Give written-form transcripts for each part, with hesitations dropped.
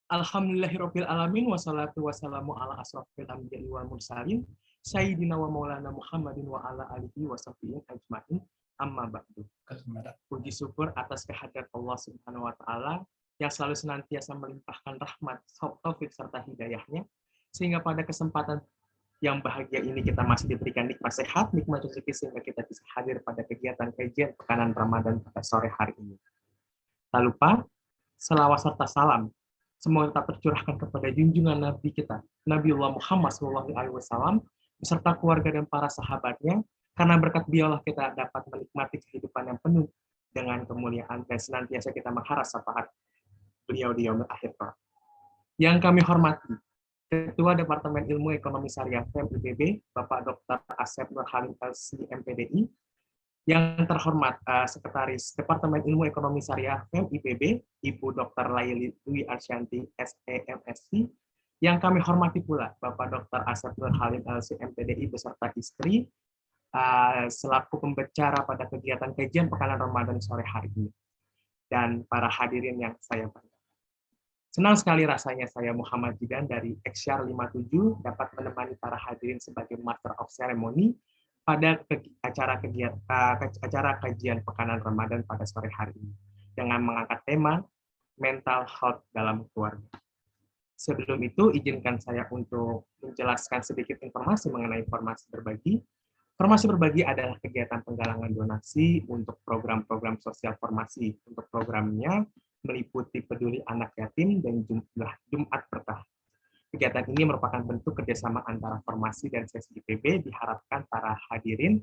Alhamdulillahirabbil alamin wassalatu wassalamu ala asrofil anbiya'i wal mursalin sayyidina wa maulana Muhammadin wa ala alihi wa sahbihi ajmain amma ba'du. Puji syukur atas kehadirat Allah Subhanahu wa taala yang selalu senantiasa melimpahkan rahmat, taufik serta hidayahnya sehingga pada kesempatan yang bahagia ini kita masih diberikan nikmat sehat, nikmat rezeki sehingga kita bisa hadir pada kegiatan kajian pekanan Ramadan pada sore hari ini. Tak lupa selawat serta salam semoga tetap tercurahkan kepada junjungan Nabi kita, Nabiullah Muhammad SAW, beserta keluarga dan para sahabatnya, karena berkat beliaulah kita dapat menikmati kehidupan yang penuh dengan kemuliaan dan senantiasa kita mengharap syafaat beliau di yaumil akhir. Yang kami hormati, Ketua Departemen Ilmu Ekonomi Syariah FEM IPB, Bapak Dr. Asep Nurhalim LC MPDI, yang terhormat Sekretaris Departemen Ilmu Ekonomi Syariah FEM IPB, Ibu Dr. Laili Dwi Arsyanti SEMSC, yang kami hormati pula Bapak Dr. Asep Nurhalim LC MPDI beserta istri, selaku pembicara pada kegiatan kajian pekanan Ramadan sore hari ini, dan para hadirin yang saya banggakan. Senang sekali rasanya saya Muhammad Jidan dari XR 57 dapat menemani para hadirin sebagai Master of Ceremony pada acara kajian pekanan Ramadan pada sore hari ini dengan mengangkat tema mental health dalam keluarga. Sebelum itu, izinkan saya untuk menjelaskan sedikit informasi mengenai formasi berbagi. Formasi berbagi adalah kegiatan penggalangan donasi untuk program-program sosial formasi. Untuk programnya meliputi peduli anak yatim dan jumlah Jumat berkah. Kegiatan ini merupakan bentuk kerjasama antara formasi dan sesi IPB. Diharapkan para hadirin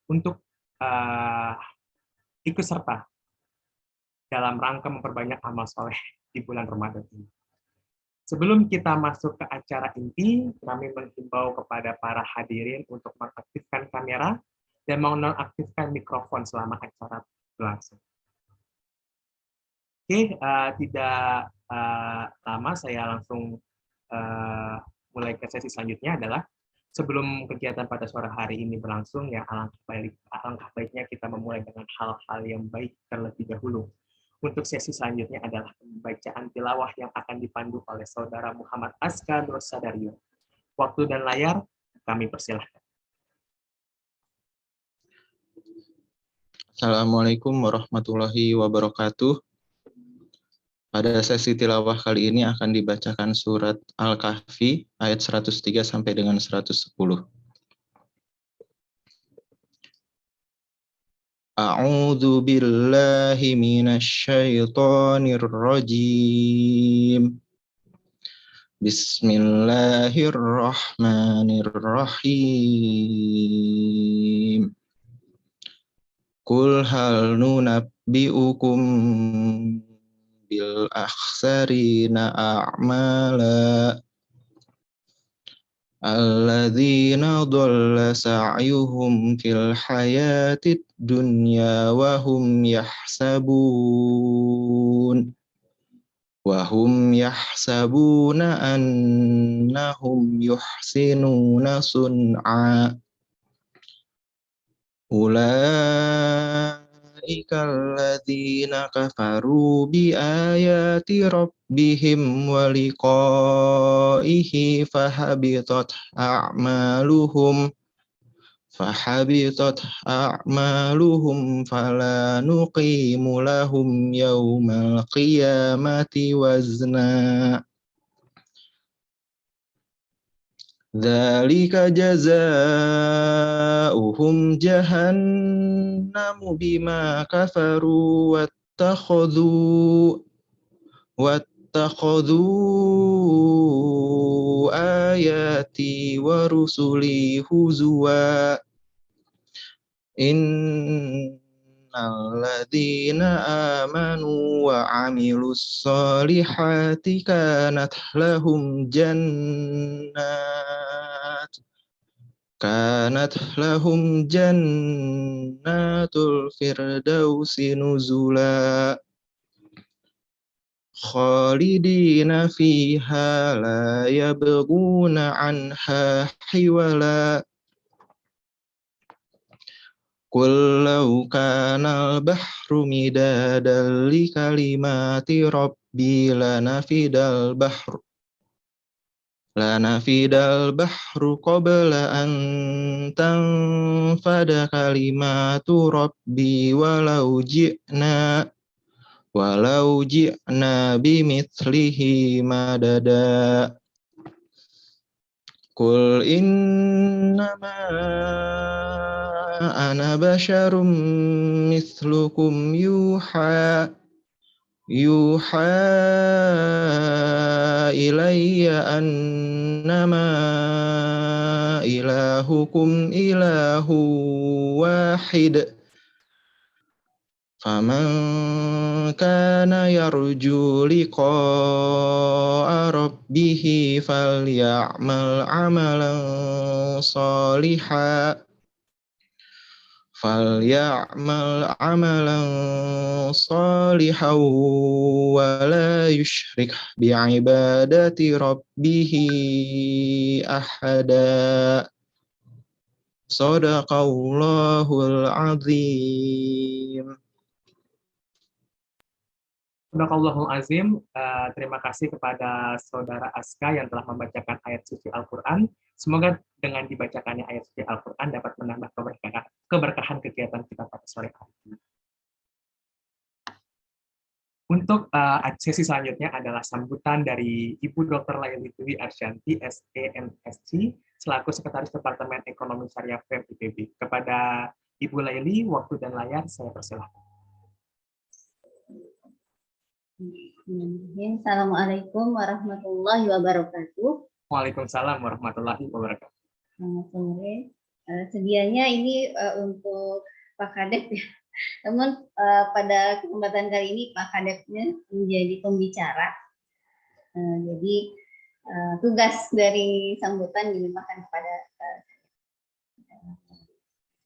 untuk ikut serta dalam rangka memperbanyak amal soleh di bulan Ramadan ini. Sebelum kita masuk ke acara inti, kami menghimbau kepada para hadirin untuk mengaktifkan kamera dan menonaktifkan mikrofon selama acara berlangsung. Oke, tidak lama saya langsung mulai ke sesi selanjutnya adalah sebelum kegiatan pada sore hari ini berlangsung, ya alangkah baiknya kita memulai dengan hal-hal yang baik terlebih dahulu. Untuk sesi selanjutnya adalah pembacaan tilawah yang akan dipandu oleh Saudara Muhammad Aska Nur Sadario. Waktu dan layar kami persilahkan. Assalamualaikum warahmatullahi wabarakatuh. Pada sesi tilawah kali ini akan dibacakan surat Al-Kahfi ayat 103 sampai dengan 110. A'udzu billahi minasyaitonir rajim. Bismillahirrahmanirrahim. Qul hal nunabbi'ukum bil akhsarina a'mala alladzina dhalla sa'yuhum fil hayatid dunya wa hum yahsabuna annahum yuhsinuna sun'a. Ulaika alladzina kafaru bi ayati rabbihim wa liqa'ihi fahabitat a'maluhum fala nuqimu lahum yawmal qiyamati wazna. Dzalika jazaa'uhum jahannamu bima kafaru wattakhadhu ayati wa rusuli huzwa. Innalladzina amanu wa 'amilus solihati kanat lahum jannatul firdausi nuzula khalidina fiha la yabghuna anha hiwala. Qul law kana al-bahru midadan li kalimati rabbi lanafidal bahru qabla an tanfada kalimatu rabbi walau ji'na bimithlihi madada. Qul innama ana basyarum mithlukum yuha ilayya annama ilahukum ilahu wahid. Faman kana yarju liqa'a rabbih falyamal amalan salihan wa la yusyrik bi'ibadati rabbih ahada. Shadaqallahul azim. Sadaqallahul azim. Terima kasih kepada Saudara Aska yang telah membacakan ayat suci Al-Quran. Semoga dengan dibacakannya ayat suci Al-Quran dapat menambah keberkahan kegiatan kita pada sore hari ini. Untuk sesi selanjutnya adalah sambutan dari Ibu Dr. Laili Dwi Arsyanti, SEMSC, selaku Sekretaris Departemen Ekonomi Syariah FEM IPB. Kepada Ibu Laili, waktu dan layar saya persilahkan. Assalamualaikum warahmatullahi wabarakatuh. Waalaikumsalam warahmatullahi wabarakatuh. Selamat sore. Sedianya ini untuk Pak Kadep ya. Namun pada kesempatan kali ini Pak Kadepnya menjadi pembicara. Jadi tugas dari sambutan dilimpahkan kepada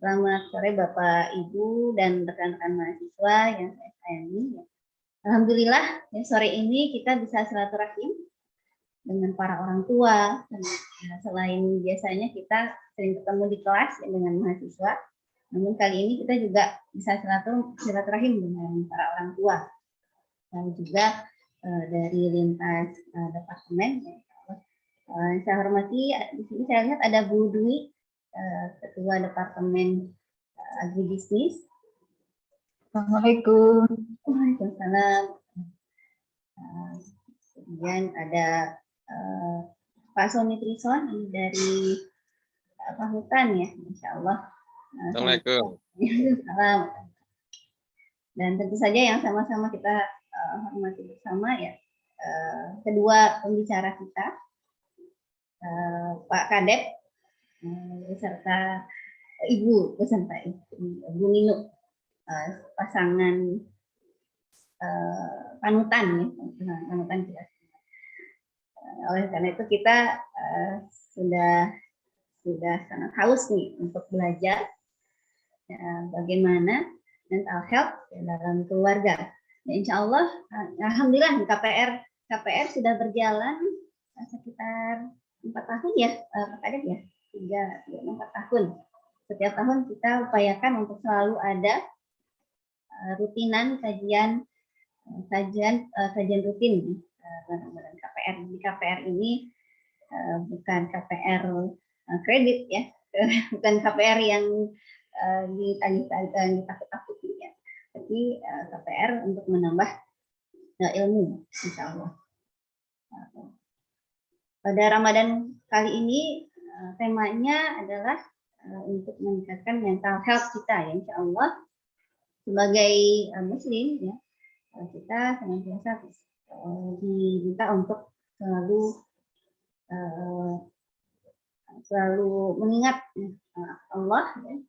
Selamat sore Bapak Ibu dan rekan-rekan mahasiswa yang saya sayangi. Alhamdulillah ya, sore ini kita bisa silaturahim dengan para orang tua. Selain biasanya kita sering ketemu di kelas ya, dengan mahasiswa, namun kali ini kita juga bisa silaturahim dengan para orang tua. Dan juga dari lintas departemen. Saya hormati, di sini saya lihat ada Bu Dwi, Ketua Departemen Agribisnis. Assalamualaikum. Waalaikumsalam. Kemudian ada Pak Sony Trison dari Pak Hutan ya, Insya Allah. Assalamualaikum. Salam. Dan tentu saja yang sama-sama kita hormati bersama ya, kedua pembicara kita, Pak Kadep beserta Ibu Nino. Pasangan panutan ya, panutan kita. Oleh karena itu kita sudah sangat haus nih untuk belajar bagaimana mental health dalam keluarga. Ya, Insya Allah, alhamdulillah KPR sudah berjalan sekitar 4 tahun ya, Pak Kadep ya, 4 tahun. Setiap tahun kita upayakan untuk selalu ada rutinan kajian rutin bareng KPR. Di KPR ini bukan KPR kredit ya, bukan KPR yang ditakut-takuti ya, tapi KPR untuk menambah ilmu, insya Allah. Pada Ramadan kali ini temanya adalah untuk meningkatkan mental health kita ya, insya Allah. Sebagai Muslim ya, kita senantiasa diminta untuk selalu mengingat Allah ya,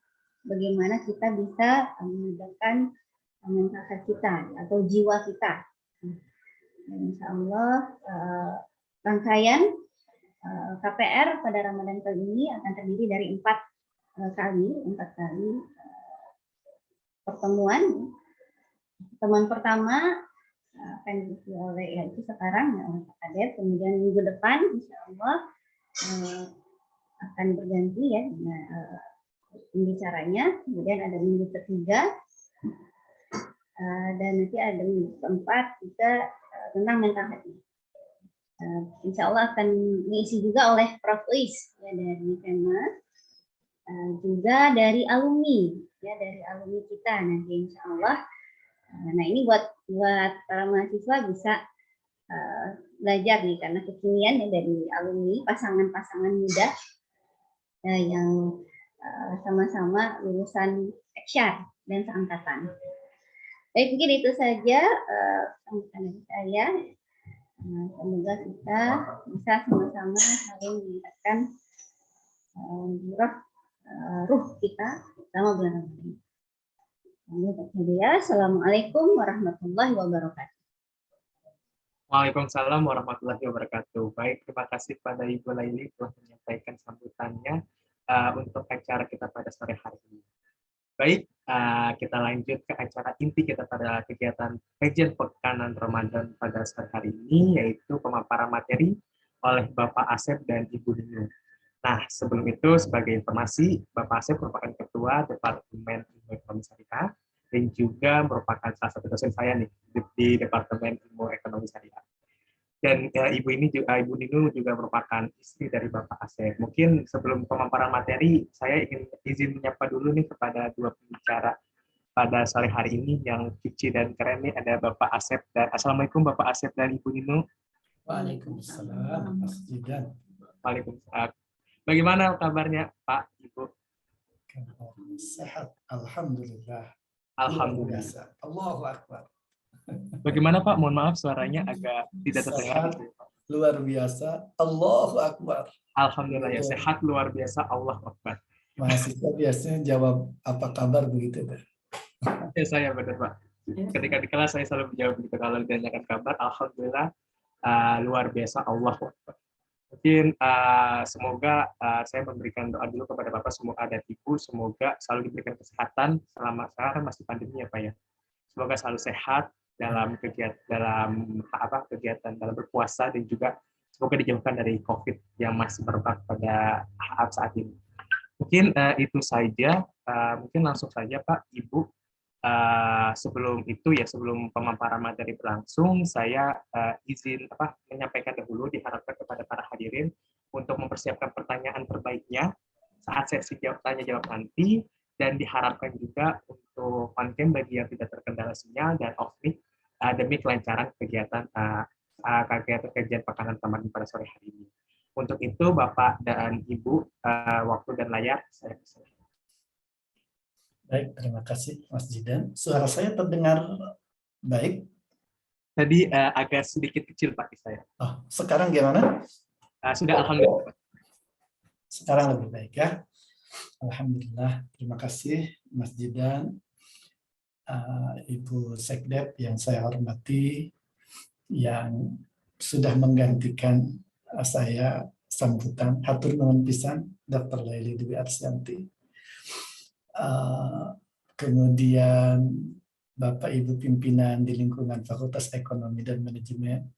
bagaimana kita bisa meningkatkan mental health kita atau jiwa kita. Insya Allah rangkaian KPR pada Ramadan kali ini akan terdiri dari 4 kali pertemuan. Pertemuan pertama akan diisi oleh yaitu sekarang ya, oleh Pak Kadep, kemudian minggu depan insya Allah akan berganti ya pembicaranya, kemudian ada minggu ketiga, dan nanti ada minggu keempat kita tentang mental health. Insya Allah akan diisi juga oleh Prof. Uis ya, dari tema, juga dari alumni ya, dari alumni kita nanti insya Allah. Nah ini buat para mahasiswa bisa belajar nih, karena kekinian ya dari alumni pasangan-pasangan muda yang sama-sama lulusan HR dan seangkatan. Baik, mungkin itu saja sambutan dari saya. Semoga kita bisa sama-sama saling meningkatkan ruh kita selama bulan Ramadan. Assalamualaikum warahmatullahi wabarakatuh. Waalaikumsalam warahmatullahi wabarakatuh. Baik, terima kasih pada Ibu Laili telah menyampaikan sambutannya untuk acara kita pada sore hari ini. Baik, kita lanjut ke acara inti kita pada kegiatan kajian pekanan Ramadan pada sore hari ini, yaitu pemaparan materi oleh Bapak Asep dan Ibu Ninu. Nah, sebelum itu, sebagai informasi, Bapak Asep merupakan Ketua Departemen Ilmu Ekonomi Syariah dan juga merupakan salah satu dosen saya nih di Departemen Ilmu Ekonomi Syariah. Dan Ibu Ninu juga merupakan istri dari Bapak Asep. Mungkin sebelum pemaparan materi, saya ingin izin menyapa dulu nih kepada dua pembicara pada sore hari ini yang kece dan keren nih, ada Bapak Asep dan Assalamualaikum Bapak Asep dan Ibu Ninu. Waalaikumsalam, Mas Jidan. Waalaikumsalam. Bagaimana kabarnya Pak, Ibu? Sehat, alhamdulillah. Alhamdulillah. Allahu Akbar. Bagaimana Pak? Mohon maaf suaranya agak tidak terdengar. Sehat, luar biasa. Allahu Akbar. Alhamdulillah ya, sehat luar biasa. Allahu Akbar. Mahasiswa biasanya jawab apa kabar begitu. Ya, saya benar Pak. Ketika di kelas saya selalu menjawab begitu, kalau ditanyakan kabar, alhamdulillah luar biasa. Allahu Akbar. Mungkin semoga saya memberikan doa dulu kepada Bapak semua ada Ibu, semoga selalu diberikan kesehatan selama sekarang masih pandemi ya Pak ya. Semoga selalu sehat dalam kegiatan dalam berpuasa, dan juga semoga dijauhkan dari COVID yang masih merebak pada saat ini. Mungkin itu saja. Mungkin langsung saja Pak, Ibu. Sebelum itu ya, sebelum pemaparan materi berlangsung, saya izin menyampaikan dahulu, diharapkan kepada para hadirin untuk mempersiapkan pertanyaan terbaiknya saat sesi tanya jawab nanti, dan diharapkan juga untuk on-cam bagi yang tidak terkendala sinyal dan off-mic demi kelancaran kegiatan kajian pekanan Ramadan pada sore hari ini. Untuk itu Bapak dan Ibu, waktu dan layar saya persilakan. Baik, terima kasih Mas Jidan. Suara saya terdengar baik? Tadi agak sedikit kecil Pak di saya. Oh, sekarang gimana? Sudah alhamdulillah. Sekarang lebih baik ya. Alhamdulillah, terima kasih Mas Jidan, Ibu Sekdep yang saya hormati, yang sudah menggantikan saya sambutan. Hatur nuhun pisan Dr. Laili Dwi Arsyanti. Kemudian Bapak Ibu pimpinan di lingkungan Fakultas Ekonomi dan Manajemen.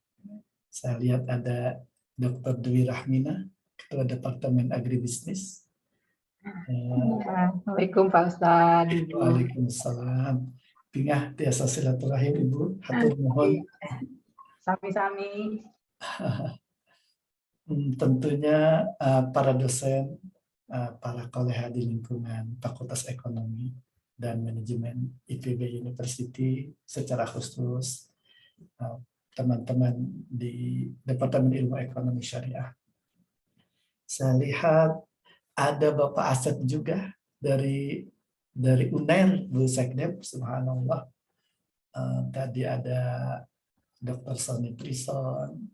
Saya lihat ada Dr. Dwi Rahmina, Ketua Departemen Agribisnis. Assalamualaikum Pak Ustadz. Waalaikumsalam. Pingah tiasa silaturahim Ibu. Hatur nuhun. Sami-sami. Tentunya para dosen, para kolega di lingkungan Fakultas Ekonomi dan Manajemen IPB University, secara khusus teman-teman di Departemen Ilmu Ekonomi Syariah. Saya lihat ada Bapak Asep juga dari UNER, Bu Sekdep, subhanallah. Tadi ada Dr. Sony Prison.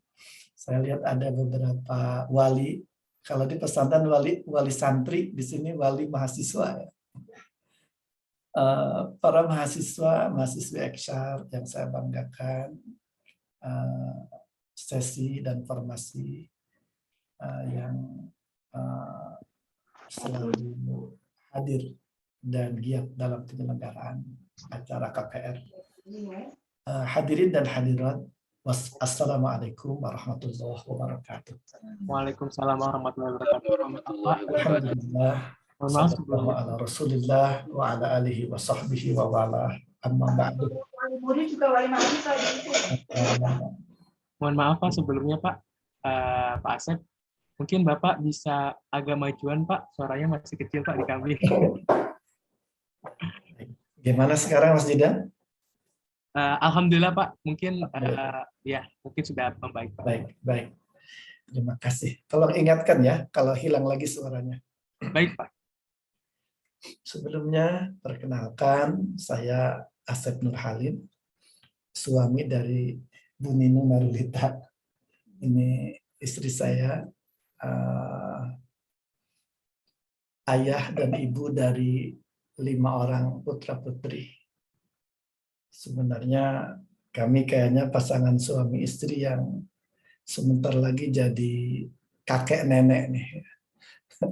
Saya lihat ada beberapa wali. Kalau di pesantren wali santri, di sini wali mahasiswa. Para mahasiswi ekshar yang saya banggakan, sesi dan formasi yang selalu hadir dan giat dalam penyelenggaraan acara KPR. Hadirin dan hadirat, Assalamualaikum warahmatullahi wabarakatuh. Waalaikumsalam warahmatullahi wabarakatuh. Alhamdulillah, Mohon maaf Sallallahu sebelumnya. ala Rasulillah wa ala alihi wa sahbihi wa wala amma ba'du. Mohon maaf Pak sebelumnya Pak. Pak Asep, mungkin Bapak bisa agak majuan Pak, suaranya masih kecil Pak di kami. Gimana sekarang Mas Jidan? Alhamdulillah Pak, mungkin ya mungkin sudah membaik Pak. Baik, baik. Terima kasih. Tolong ingatkan ya kalau hilang lagi suaranya. Baik Pak. Sebelumnya perkenalkan saya Asep Nur Halim, suami dari Bu Nino Marulita. Ini istri saya, ayah dan ibu dari 5 orang putra-putri. Sebenarnya kami kayaknya pasangan suami istri yang sebentar lagi jadi kakek nenek nih.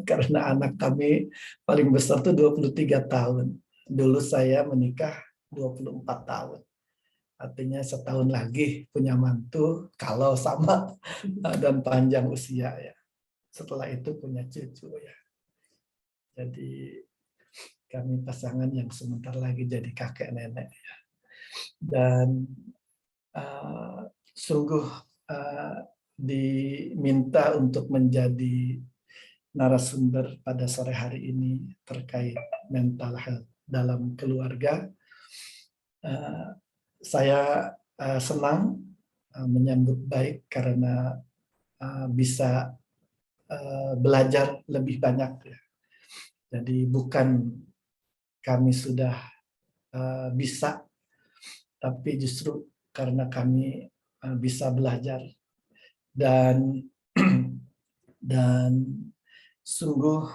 Karena anak kami paling besar tuh 23 tahun. Dulu saya menikah 24 tahun. Artinya setahun lagi punya mantu kalau sama dan panjang usia ya. Setelah itu punya cucu ya. Jadi kami pasangan yang sebentar lagi jadi kakek nenek ya. Dan sungguh diminta untuk menjadi narasumber pada sore hari ini terkait mental health dalam keluarga. Saya senang menyambut baik karena bisa belajar lebih banyak ya. Jadi bukan kami sudah bisa, tapi justru karena kami bisa belajar dan sungguh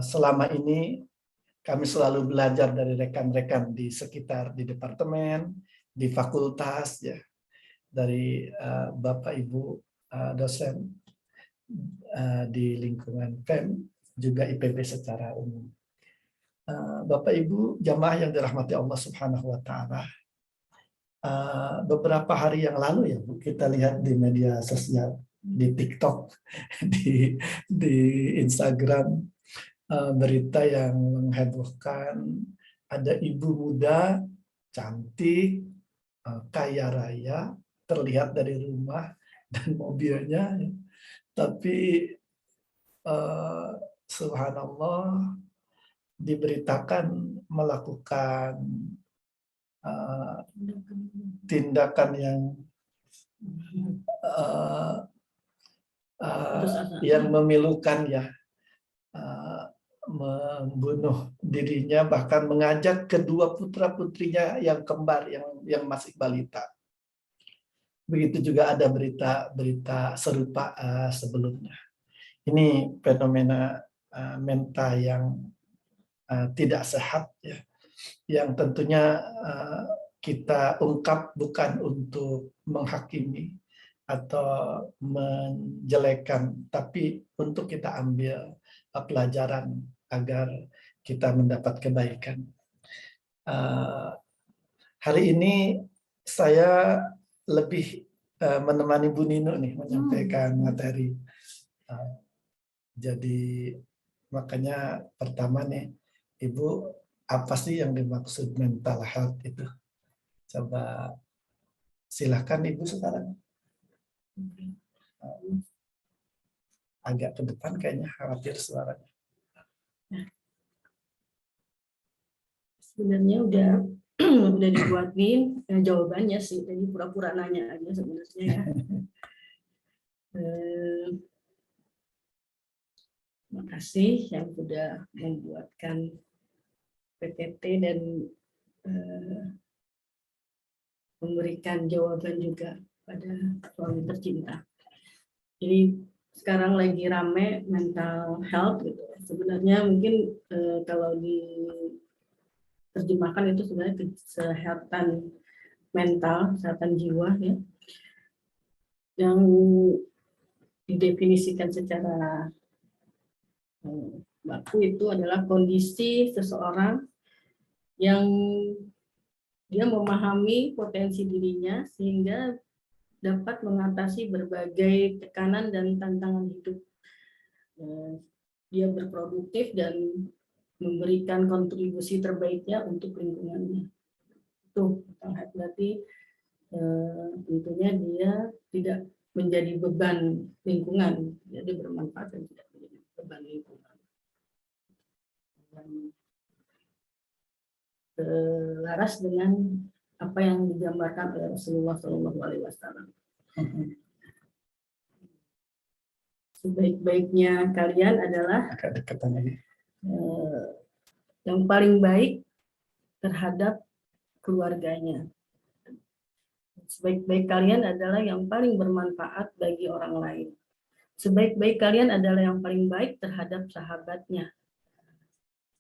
selama ini kami selalu belajar dari rekan-rekan di sekitar di departemen, di fakultas ya, dari Bapak Ibu dosen di lingkungan PEM, juga IPB secara umum. Bapak Ibu jamaah yang dirahmati Allah Subhanahu wa taala. Beberapa hari yang lalu ya Bu, kita lihat di media sosial, di TikTok, di Instagram, berita yang menghebohkan, ada ibu muda cantik, kaya raya, terlihat dari rumah dan mobilnya, tapi subhanallah diberitakan melakukan tindakan yang memilukan ya, membunuh dirinya, bahkan mengajak kedua putra-putrinya yang kembar yang masih balita. Begitu juga ada berita serupa sebelumnya. Ini fenomena mental yang tidak sehat ya, yang tentunya kita ungkap bukan untuk menghakimi atau menjelekkan, tapi untuk kita ambil pelajaran agar kita mendapat kebaikan. Hari ini saya lebih menemani Bu Nino nih menyampaikan materi. Jadi makanya pertama nih, Ibu, apa sih yang dimaksud mental health itu? Coba silakan Ibu sekarang. Agak ke depan kayaknya, khawatir suaranya. Sebenarnya udah dibuatin jawabannya sih, tadi pura-pura nanya aja sebenarnya ya. Terima kasih yang sudah membuatkan PPT dan memberikan jawaban juga pada suami tercinta. Jadi sekarang lagi rame mental health gitu. Sebenarnya mungkin kalau diterjemahkan itu sebenarnya kesehatan mental, kesehatan jiwa ya, yang didefinisikan secara baku itu adalah kondisi seseorang yang dia memahami potensi dirinya sehingga dapat mengatasi berbagai tekanan dan tantangan hidup. dia berproduktif dan memberikan kontribusi terbaiknya untuk lingkungannya. Itu berarti tentunya dia tidak menjadi beban lingkungan, jadi bermanfaat dan tidak menjadi beban lingkungan. Dan selaras dengan apa yang digambarkan oleh Rasulullah SAW. Sebaik-baiknya kalian adalah yang paling baik terhadap keluarganya. Sebaik-baik kalian adalah yang paling bermanfaat bagi orang lain. Sebaik-baik kalian adalah yang paling baik terhadap sahabatnya.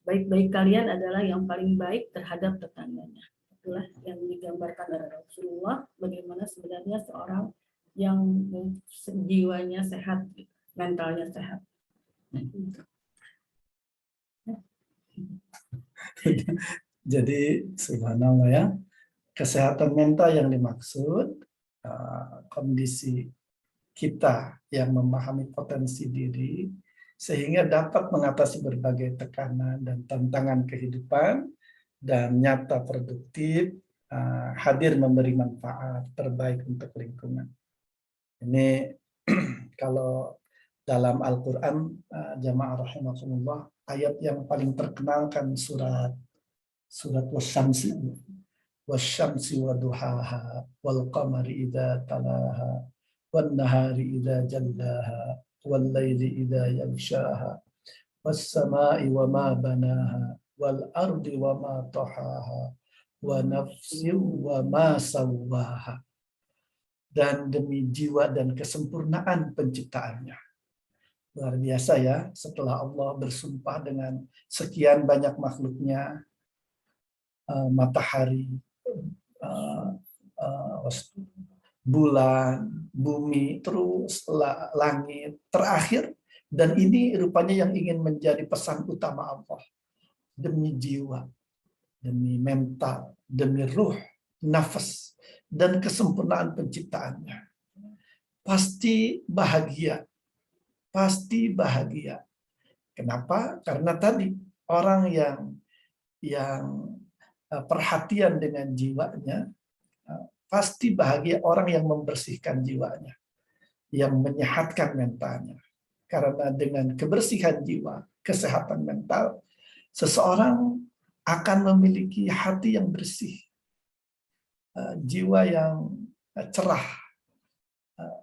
Baik-baik kalian adalah yang paling baik terhadap tetangganya. Itulah yang digambarkan oleh Rasulullah, bagaimana sebenarnya seorang yang jiwanya sehat, mentalnya sehat. Jadi subhanallah ya, kesehatan mental yang dimaksud kondisi kita yang memahami potensi diri sehingga dapat mengatasi berbagai tekanan dan tantangan kehidupan dan nyata produktif, hadir memberi manfaat terbaik untuk lingkungan. Ini kalau dalam Al-Quran, jamaah rahimakumullah, ayat yang paling terkenal kan surat Wasyamsi wa duhaha wal qamari idza talaha wan nahari idza jallaha wal laili idza yaghshaha was samai wa ma banaha wal ardi wa ma tahaha wa nafsin wa ma sawwaha. Dan demi jiwa dan kesempurnaan penciptaannya. Luar biasa ya, setelah Allah bersumpah dengan sekian banyak makhluknya, matahari, bulan, bumi, terus langit, terakhir, dan ini rupanya yang ingin menjadi pesan utama Allah. Demi jiwa, demi mental, demi ruh, nafas, dan kesempurnaan penciptaannya. Pasti bahagia. Pasti bahagia. Kenapa? Karena tadi orang yang perhatian dengan jiwanya, pasti bahagia orang yang membersihkan jiwanya, yang menyehatkan mentalnya. Karena dengan kebersihan jiwa, kesehatan mental, seseorang akan memiliki hati yang bersih, jiwa yang cerah,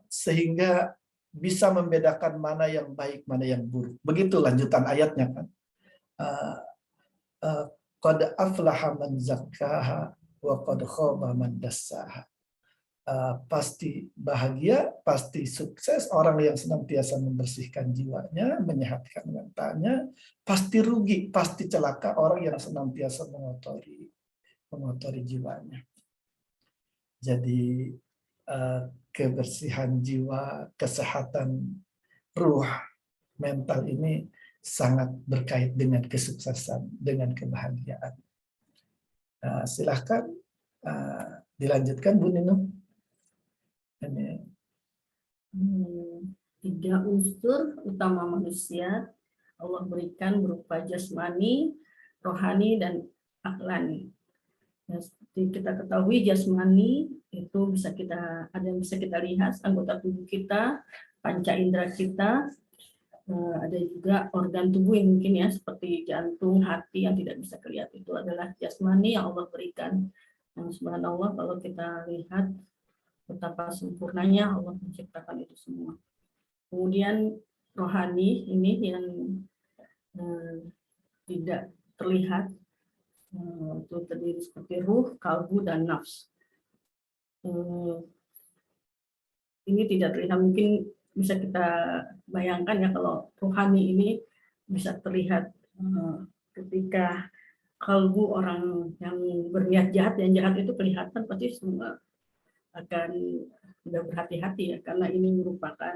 sehingga bisa membedakan mana yang baik, mana yang buruk. Begitu lanjutan ayatnya kan. Qad aflaha man zakkaha wa qad khaba man dassaha. Pasti bahagia, pasti sukses orang yang senantiasa membersihkan jiwanya, menyehatkan mentalnya. Pasti rugi, pasti celaka orang yang senantiasa mengotori jiwanya. Jadi kebersihan jiwa, kesehatan ruh, mental ini sangat berkait dengan kesuksesan, dengan kebahagiaan. Silahkan dilanjutkan Bu Nino. Ini. 3 unsur utama manusia Allah berikan berupa jasmani, rohani, dan akhlani. Ya, seperti kita ketahui, jasmani itu bisa kita lihat anggota tubuh kita, panca indera kita, ada juga organ tubuh yang mungkin ya seperti jantung, hati yang tidak bisa kelihatan, itu adalah jasmani yang Allah berikan. Yang subhanallah kalau kita lihat betapa sempurnanya Allah menciptakan itu semua. Kemudian rohani ini yang tidak terlihat, itu terdiri seperti ruh, kalbu, dan nafs. Ini tidak terlihat, mungkin bisa kita bayangkan ya kalau rohani ini bisa terlihat ketika kalbu orang yang berniat jahat, yang jahat itu kelihatan, pasti semua akan sudah berhati-hati ya, karena ini merupakan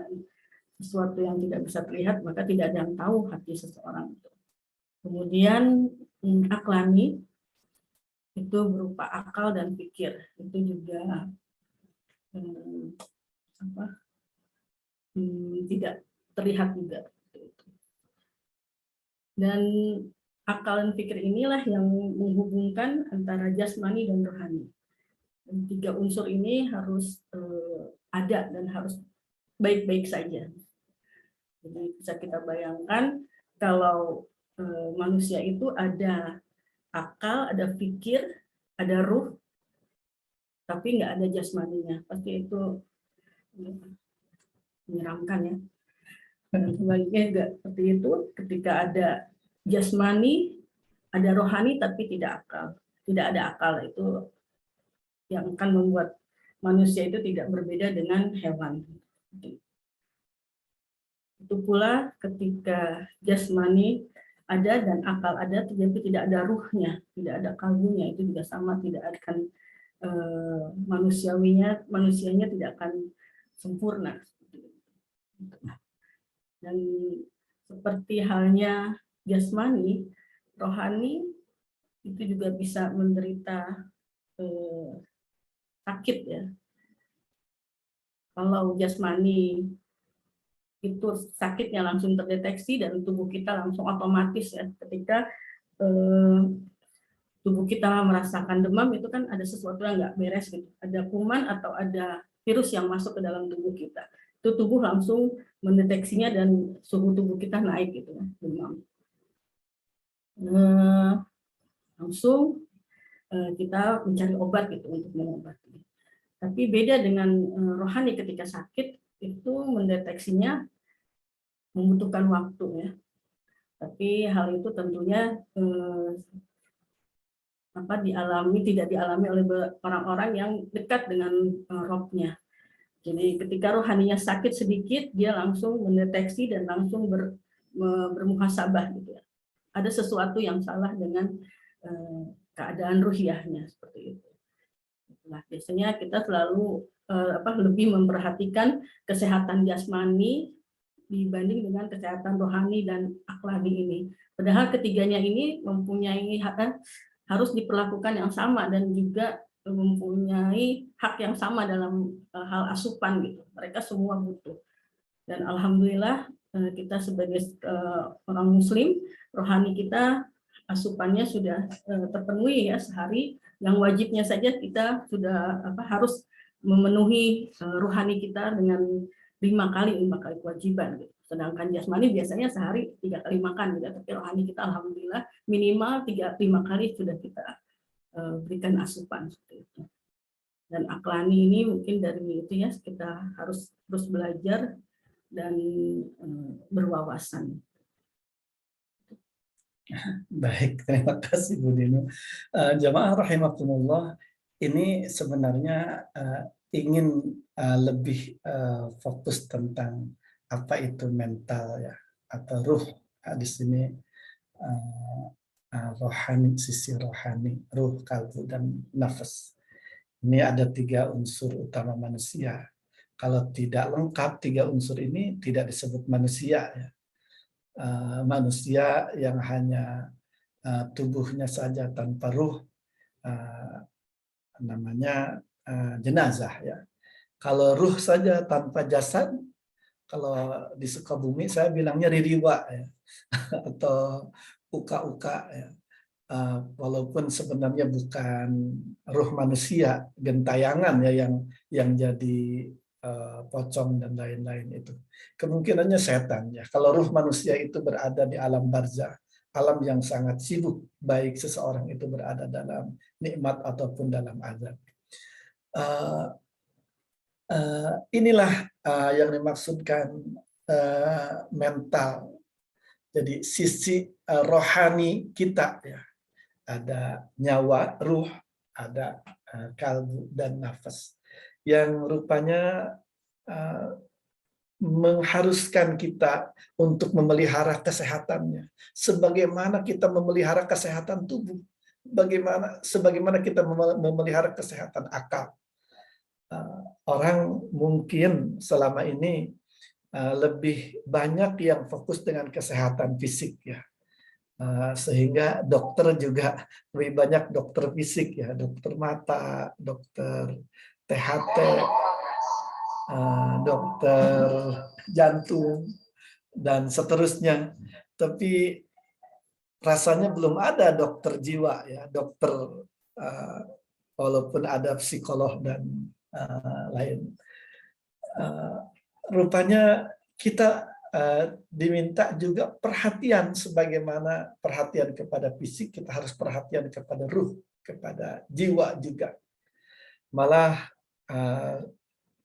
sesuatu yang tidak bisa terlihat, maka tidak ada yang tahu hati seseorang itu. Kemudian aklani itu berupa akal dan pikir, itu juga tidak terlihat juga. Dan akal dan pikir inilah yang menghubungkan antara jasmani dan rohani. Dan 3 unsur ini harus ada dan harus baik-baik saja. Jadi bisa kita bayangkan kalau manusia itu ada akal, ada pikir, ada ruh, tapi nggak ada jasmaninya, pasti itu menyeramkan ya. Dan sebaliknya juga seperti itu, ketika ada jasmani, ada rohani tapi tidak ada akal, itu yang akan membuat manusia itu tidak berbeda dengan hewan. Itu pula ketika jasmani ada dan akal ada, tetapi tidak ada ruhnya, tidak ada kalbunya, itu juga sama, tidak akan manusianya tidak akan sempurna. Dan seperti halnya jasmani, rohani itu juga bisa menderita sakit ya. Kalau jasmani itu sakitnya langsung terdeteksi dan tubuh kita langsung otomatis ya, ketika tubuh kita merasakan demam itu kan ada sesuatu yang nggak beres gitu, ada kuman atau ada virus yang masuk ke dalam tubuh kita, itu tubuh langsung mendeteksinya dan suhu tubuh kita naik gitu ya, demam. Langsung kita mencari obat gitu untuk mengobati. Tapi beda dengan rohani, ketika sakit itu mendeteksinya membutuhkan waktu ya. Tapi hal itu tentunya tidak dialami oleh orang-orang yang dekat dengan rohnya. Jadi ketika rohaninya sakit sedikit, dia langsung mendeteksi dan langsung bermuhasabah gitu ya. Ada sesuatu yang salah dengan keadaan ruhiyahnya seperti itu. Nah, biasanya kita selalu lebih memperhatikan kesehatan jasmani dibanding dengan kesehatan rohani dan akhlani ini. Padahal ketiganya ini mempunyai harus diperlakukan yang sama dan juga mempunyai hak yang sama dalam hal asupan gitu. Mereka semua butuh. Dan alhamdulillah kita sebagai orang muslim, rohani kita asupannya sudah terpenuhi ya sehari. Yang wajibnya saja kita sudah harus memenuhi rohani kita dengan 5 kali kewajiban gitu. Sedangkan jasmani biasanya sehari 3 kali makan gitu. Tapi rohani kita alhamdulillah minimal 3-5 kali sudah kita berikan asupan seperti itu. Dan aklani ini mungkin dari itu ya, kita harus terus belajar dan berwawasan. Baik, terima kasih Bu Dino. Jamaah rahimakumullah, ini sebenarnya ingin lebih fokus tentang apa itu mental ya, atau ruh. Di sini rohani, sisi rohani, ruh, kalbu, dan nafas. Ini ada 3 unsur utama manusia. Kalau tidak lengkap 3 unsur ini tidak disebut manusia ya. Manusia yang hanya tubuhnya saja tanpa ruh namanya jenazah ya. Kalau ruh saja tanpa jasad, kalau di Sukabumi saya bilangnya ririwa ya, atau uka-uka ya. Walaupun sebenarnya bukan ruh manusia, gentayangan ya yang jadi pocong dan lain-lain itu. Kemungkinannya setan ya. Kalau ruh manusia itu berada di alam barzah, alam yang sangat sibuk, baik seseorang itu berada dalam nikmat ataupun dalam azab. Inilah yang dimaksudkan mental. Jadi sisi rohani kita ya. Ada nyawa, ruh, ada kalbu dan nafas. Yang rupanya mengharuskan kita untuk memelihara kesehatannya. Sebagaimana kita memelihara kesehatan tubuh. Sebagaimana kita memelihara kesehatan akal. Orang mungkin selama ini lebih banyak yang fokus dengan kesehatan fisik ya. Sehingga dokter juga lebih banyak dokter fisik ya, dokter mata, dokter THT, dokter jantung, dan seterusnya. Tapi rasanya belum ada dokter jiwa ya, dokter walaupun ada psikolog dan lain. Rupanya kita diminta juga perhatian, sebagaimana perhatian kepada fisik, kita harus perhatian kepada ruh, kepada jiwa juga. Malah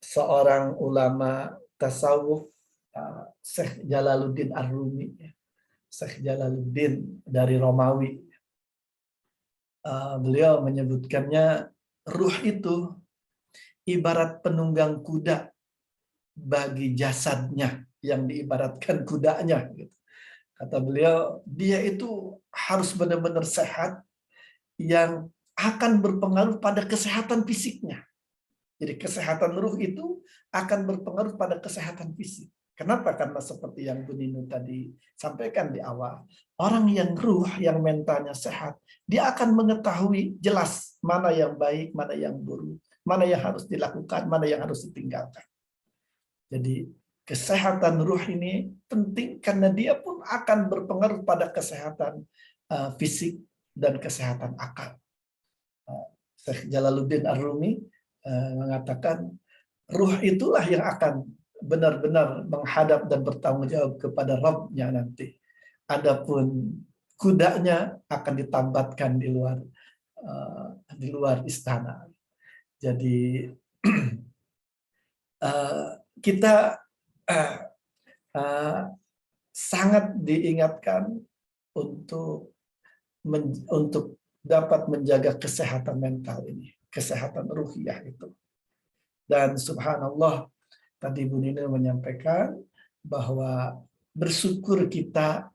seorang ulama tasawuf, Syekh Jalaluddin Ar-Rumi, Syekh Jalaluddin dari Romawi, beliau menyebutkannya, ruh itu ibarat penunggang kuda bagi jasadnya yang diibaratkan kudanya. Kata beliau, dia itu harus benar-benar sehat, yang akan berpengaruh pada kesehatan fisiknya. Jadi kesehatan ruh itu akan berpengaruh pada kesehatan fisik. Kenapa? Karena seperti yang Bu Ninu tadi sampaikan di awal, orang yang ruh, yang mentalnya sehat, dia akan mengetahui jelas mana yang baik, mana yang buruk, mana yang harus dilakukan, mana yang harus ditinggalkan. Jadi kesehatan ruh ini penting karena dia pun akan berpengaruh pada kesehatan fisik dan kesehatan akal. Syekh Jalaluddin Ar-Rumi mengatakan, ruh itulah yang akan benar-benar menghadap dan bertanggung jawab kepada Rabb-nya nanti. Adapun kudanya akan ditambatkan di luar istana. Jadi kita sangat diingatkan untuk dapat menjaga kesehatan mental ini, kesehatan ruhiyah itu. Dan subhanallah, tadi Bu Nina menyampaikan bahwa bersyukur kita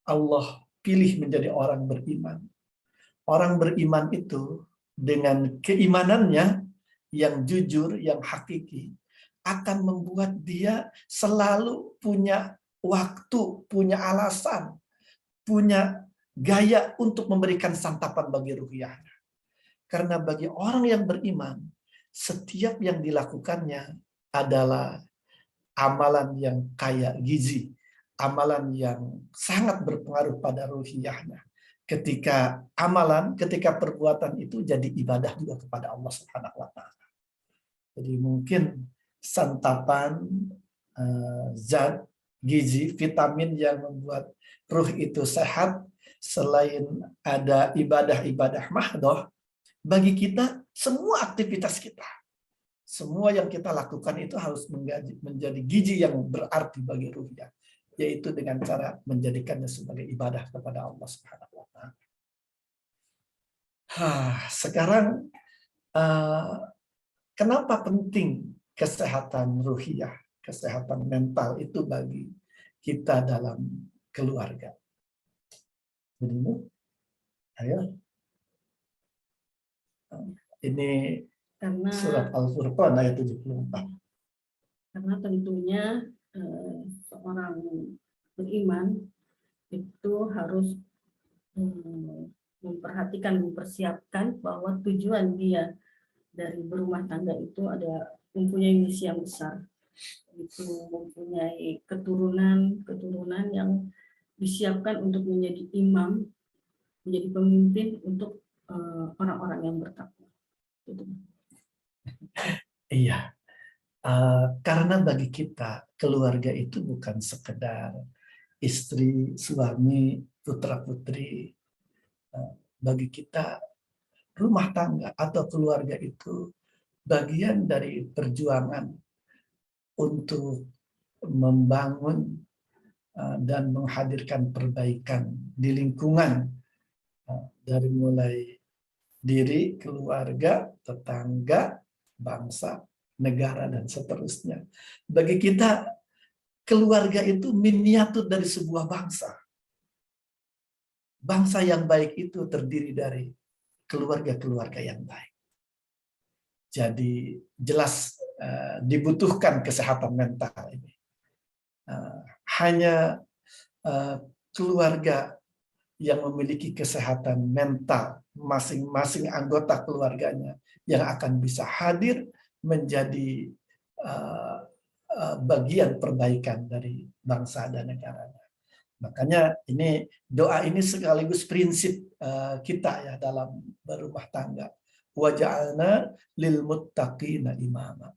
Allah pilih menjadi orang beriman. Orang beriman itu dengan keimanannya yang jujur, yang hakiki, akan membuat dia selalu punya waktu, punya alasan, punya gaya untuk memberikan santapan bagi ruhiyahnya. Karena bagi orang yang beriman, setiap yang dilakukannya adalah amalan yang kaya gizi, amalan yang sangat berpengaruh pada ruhiyahnya. Ketika perbuatan itu jadi ibadah juga kepada Allah Subhanahu wa Ta'ala. Jadi mungkin santapan zat gizi, vitamin yang membuat ruh itu sehat, selain ada ibadah-ibadah mahdoh, bagi kita semua aktivitas kita, semua yang kita lakukan itu harus menjadi gizi yang berarti bagi ruhnya, yaitu dengan cara menjadikannya sebagai ibadah kepada Allah Subhanahu wa Ta'ala. Sekarang kenapa penting kesehatan ruhiyah, kesehatan mental itu bagi kita dalam keluarga? Begini, ayo. Ini Karena surat Al-Furqan ayat 74. Karena tentunya seorang beriman itu harus memperhatikan, mempersiapkan bahwa tujuan dia dari berumah tangga itu mempunyai misi yang besar, itu mempunyai keturunan yang disiapkan untuk menjadi imam, menjadi pemimpin untuk orang-orang yang bertakwa. Iya, karena bagi kita keluarga itu bukan sekedar istri, suami, putra putri. Bagi kita rumah tangga atau keluarga itu bagian dari perjuangan untuk membangun dan menghadirkan perbaikan di lingkungan, dari mulai diri, keluarga, tetangga, bangsa, negara, dan seterusnya. Bagi kita, keluarga itu miniatur dari sebuah bangsa. Bangsa yang baik itu terdiri dari keluarga-keluarga yang baik. Jadi jelas dibutuhkan kesehatan mental ini. Hanya keluarga yang memiliki kesehatan mental, masing-masing anggota keluarganya yang akan bisa hadir menjadi bagian perbaikan dari bangsa dan negaranya. Makanya ini doa ini sekaligus prinsip kita ya dalam berumah tangga. Wa ja'alna lil muttaqina imama.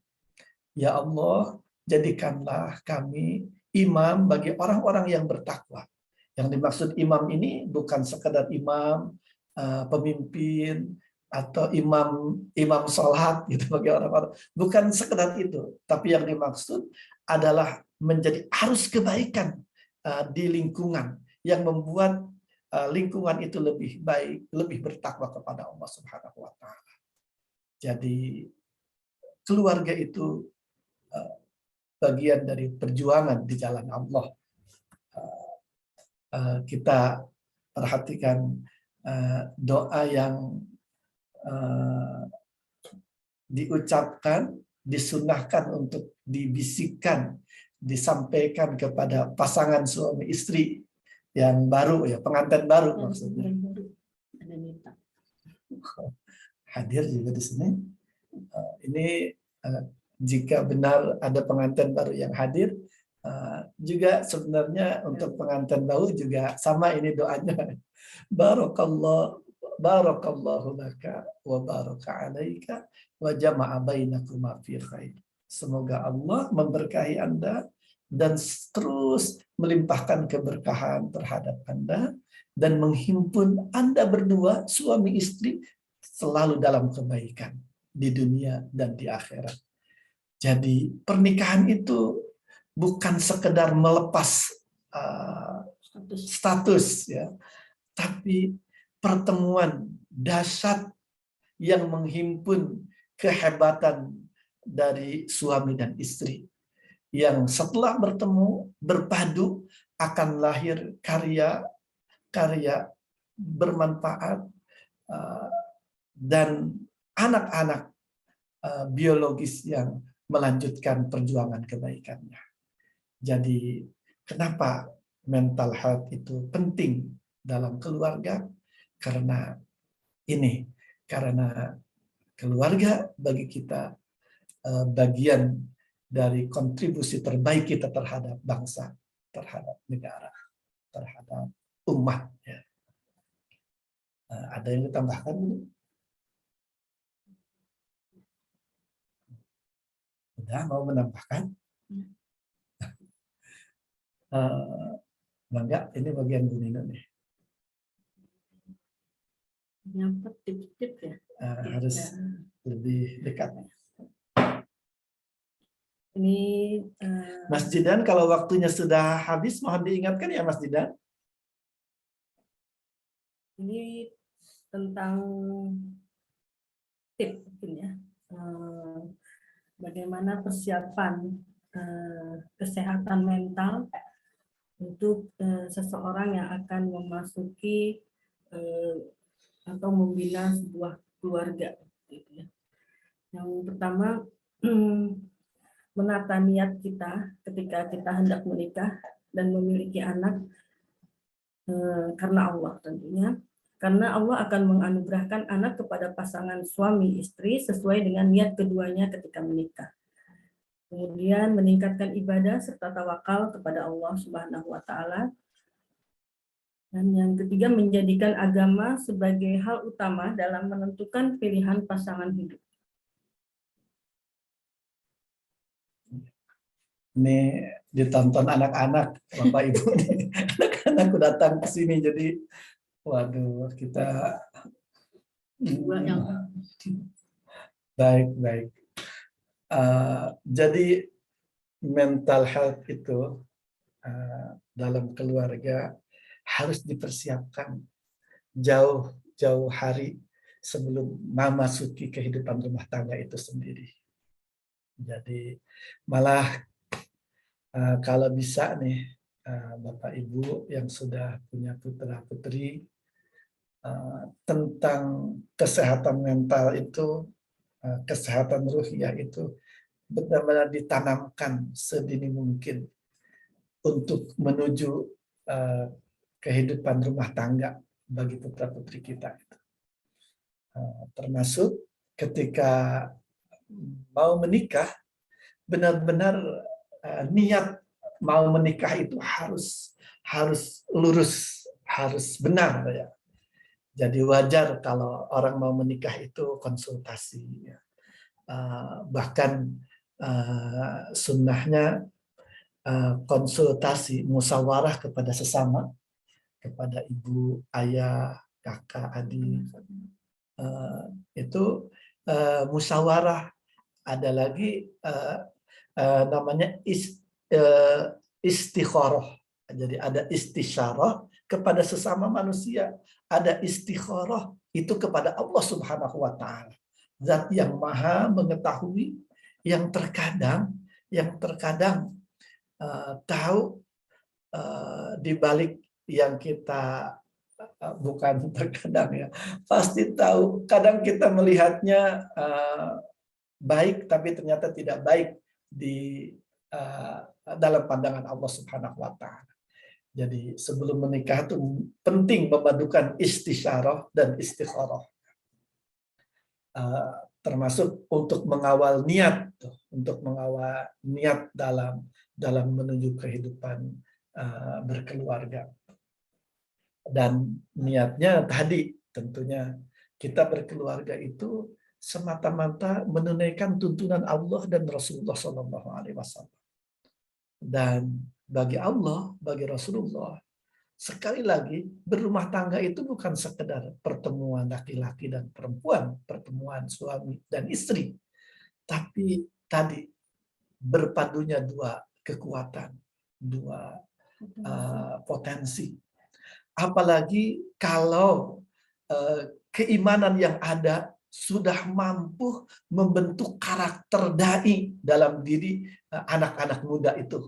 Ya Allah, jadikanlah kami imam bagi orang-orang yang bertakwa. Yang dimaksud imam ini bukan sekedar imam, pemimpin, atau imam sholat gitu bagi orang-orang. Bukan sekedar itu. Tapi yang dimaksud adalah menjadi arus kebaikan di lingkungan yang membuat lingkungan itu lebih baik, lebih bertakwa kepada Allah Subhanahu wa Ta'ala. Jadi keluarga itu bagian dari perjuangan di jalan Allah. Kita perhatikan doa yang diucapkan, disunahkan untuk dibisikkan, disampaikan kepada pasangan suami istri yang baru, ya pengantin baru maksudnya. Hadir juga di sini. Ini jika benar ada pengantin baru yang hadir, juga sebenarnya untuk pengantin baru juga sama ini doanya. Barakallahu laka wa baraka alaika wa jama'a bainakuma fi khair. Semoga Allah memberkahi Anda dan terus melimpahkan keberkahan terhadap Anda dan menghimpun Anda berdua suami istri selalu dalam kebaikan di dunia dan di akhirat. Jadi pernikahan itu bukan sekedar melepas status ya, tapi pertemuan dahsyat yang menghimpun kehebatan dari suami dan istri yang setelah bertemu berpadu akan lahir karya bermanfaat dan anak-anak biologis yang melanjutkan perjuangan kebaikannya. Jadi kenapa mental health itu penting dalam keluarga? Karena keluarga bagi kita bagian dari kontribusi terbaik kita terhadap bangsa, terhadap negara, terhadap umat. Ya. Ada yang ditambahkan? Udah mau menambahkan? Enggak, ini bagian Bu Nino nih. Nyapa tips-tips ya. Harus lebih dekat. Ini Mas Jidan, kalau waktunya sudah habis, mohon diingatkan ya Mas Jidan. ini tentang tips mungkin ya. Bagaimana persiapan kesehatan mental untuk seseorang yang akan memasuki atau membina sebuah keluarga. Yang pertama, menata niat kita ketika kita hendak menikah dan memiliki anak karena Allah tentunya. Karena Allah akan menganugerahkan anak kepada pasangan suami istri sesuai dengan niat keduanya ketika menikah. Kemudian meningkatkan ibadah serta tawakal kepada Allah Subhanahu wa Ta'ala. Dan yang ketiga, menjadikan agama sebagai hal utama dalam menentukan pilihan pasangan hidup. Ini ditonton anak-anak, Bapak Ibu. Anak-anak datang ke sini, jadi waduh, kita baik. Jadi mental health itu dalam keluarga harus dipersiapkan jauh-jauh hari sebelum memasuki kehidupan rumah tangga itu sendiri. Jadi malah kalau bisa nih Bapak Ibu yang sudah punya putra-putri, tentang kesehatan mental itu, kesehatan ruhiyah itu benar-benar ditanamkan sedini mungkin untuk menuju kehidupan rumah tangga bagi putra-putri kita. Termasuk ketika mau menikah, benar-benar niat mau menikah itu harus harus lurus, harus benar ya. Jadi wajar kalau orang mau menikah itu konsultasi. Ya. Bahkan sunnahnya konsultasi, musyawarah kepada sesama, kepada ibu, ayah, kakak, adik. Itu musyawarah. Ada lagi namanya istikharah. Jadi ada istisyarah kepada sesama manusia, ada istikharah itu kepada Allah Subhanahu wa taala. Zat yang maha mengetahui, yang terkadang tahu di balik yang kita bukan terkadang ya, pasti tahu. Kadang kita melihatnya baik tapi ternyata tidak baik di dalam pandangan Allah Subhanahu wa taala. Jadi sebelum menikah itu penting memadukan istisyarah dan istikharah. Termasuk untuk mengawal niat, dalam menuju kehidupan berkeluarga. Dan niatnya tadi tentunya kita berkeluarga itu semata-mata menunaikan tuntunan Allah dan Rasulullah SAW. Dan bagi Allah, bagi Rasulullah, sekali lagi berumah tangga itu bukan sekedar pertemuan laki-laki dan perempuan, pertemuan suami dan istri, tapi tadi berpadunya dua kekuatan, dua potensi. Apalagi kalau keimanan yang ada sudah mampu membentuk karakter dai dalam diri anak-anak muda itu.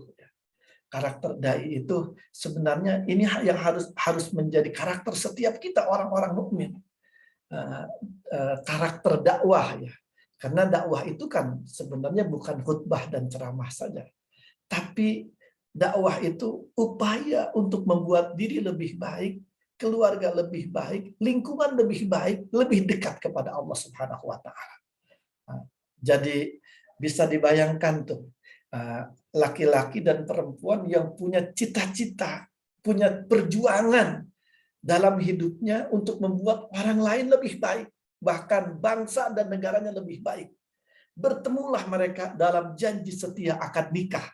Karakter dai itu sebenarnya ini yang harus menjadi karakter setiap kita orang-orang mukmin. Karakter dakwah ya. Karena dakwah itu kan sebenarnya bukan khutbah dan ceramah saja. Tapi dakwah itu upaya untuk membuat diri lebih baik, keluarga lebih baik, lingkungan lebih baik, lebih dekat kepada Allah Subhanahu wa taala. Jadi bisa dibayangkan tuh laki-laki dan perempuan yang punya cita-cita, punya perjuangan dalam hidupnya untuk membuat orang lain lebih baik, bahkan bangsa dan negaranya lebih baik. Bertemulah mereka dalam janji setia akad nikah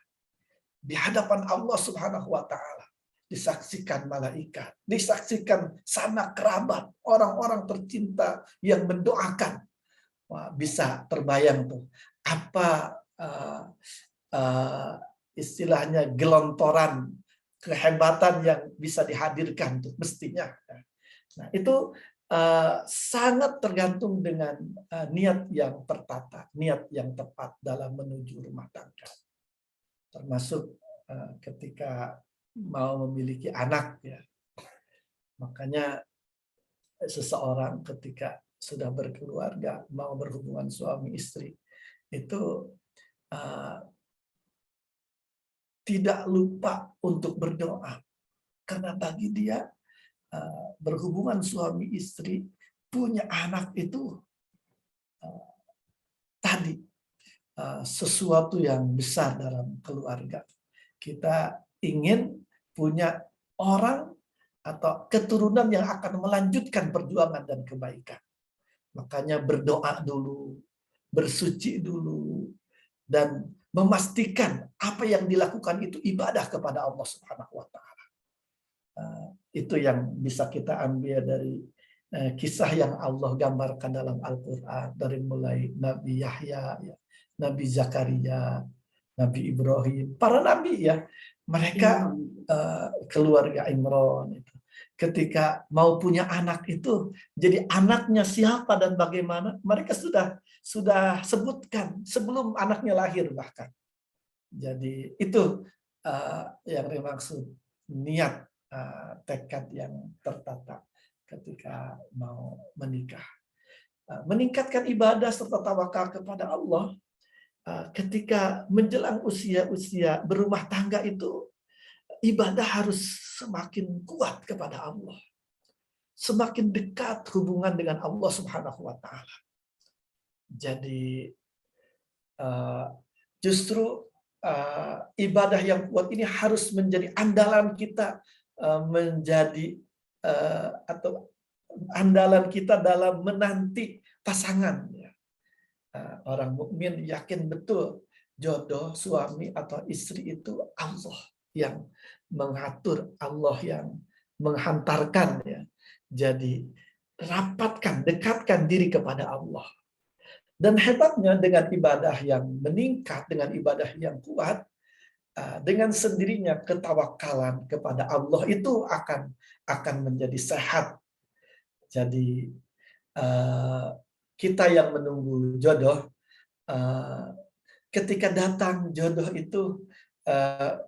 di hadapan Allah Subhanahu wa taala. Disaksikan malaikat, disaksikan sanak kerabat, orang-orang tercinta yang mendoakan. Wah, bisa terbayang tuh apa istilahnya gelontoran kehebatan yang bisa dihadirkan tuh mestinya. Nah, itu sangat tergantung dengan niat yang tertata, niat yang tepat dalam menuju rumah tangga. Termasuk ketika mau memiliki anak ya. Makanya seseorang ketika sudah berkeluarga, mau berhubungan suami istri, itu tidak lupa untuk berdoa. Karena bagi dia berhubungan suami istri, punya anak itu tadi sesuatu yang besar dalam keluarga. Kita ingin punya orang atau keturunan yang akan melanjutkan perjuangan dan kebaikan. Makanya berdoa dulu, bersuci dulu, dan memastikan apa yang dilakukan itu ibadah kepada Allah Subhanahu wa taala. Itu yang bisa kita ambil dari kisah yang Allah gambarkan dalam Al-Qur'an, dari mulai Nabi Yahya, Nabi Zakaria, Nabi Ibrahim, para nabi ya, mereka keluarga Imran itu. Ketika mau punya anak itu, jadi anaknya siapa dan bagaimana, mereka sudah sebutkan sebelum anaknya lahir bahkan. Jadi itu yang dimaksud niat, tekad yang tertata ketika mau menikah. Meningkatkan ibadah serta tawakal kepada Allah ketika menjelang usia berumah tangga itu, ibadah harus semakin kuat kepada Allah. Semakin dekat hubungan dengan Allah Subhanahu wa taala. Jadi justru ibadah yang kuat ini harus menjadi andalan kita, menjadi atau andalan kita dalam menanti pasangan. Orang mukmin yakin betul jodoh suami atau istri itu Allah yang mengatur, Allah yang menghantarkan, ya. Jadi rapatkan, dekatkan diri kepada Allah. Dan hebatnya dengan ibadah yang meningkat, dengan ibadah yang kuat, dengan sendirinya ketawakalan kepada Allah itu akan menjadi sehat. Jadi kita yang menunggu jodoh, ketika datang jodoh itu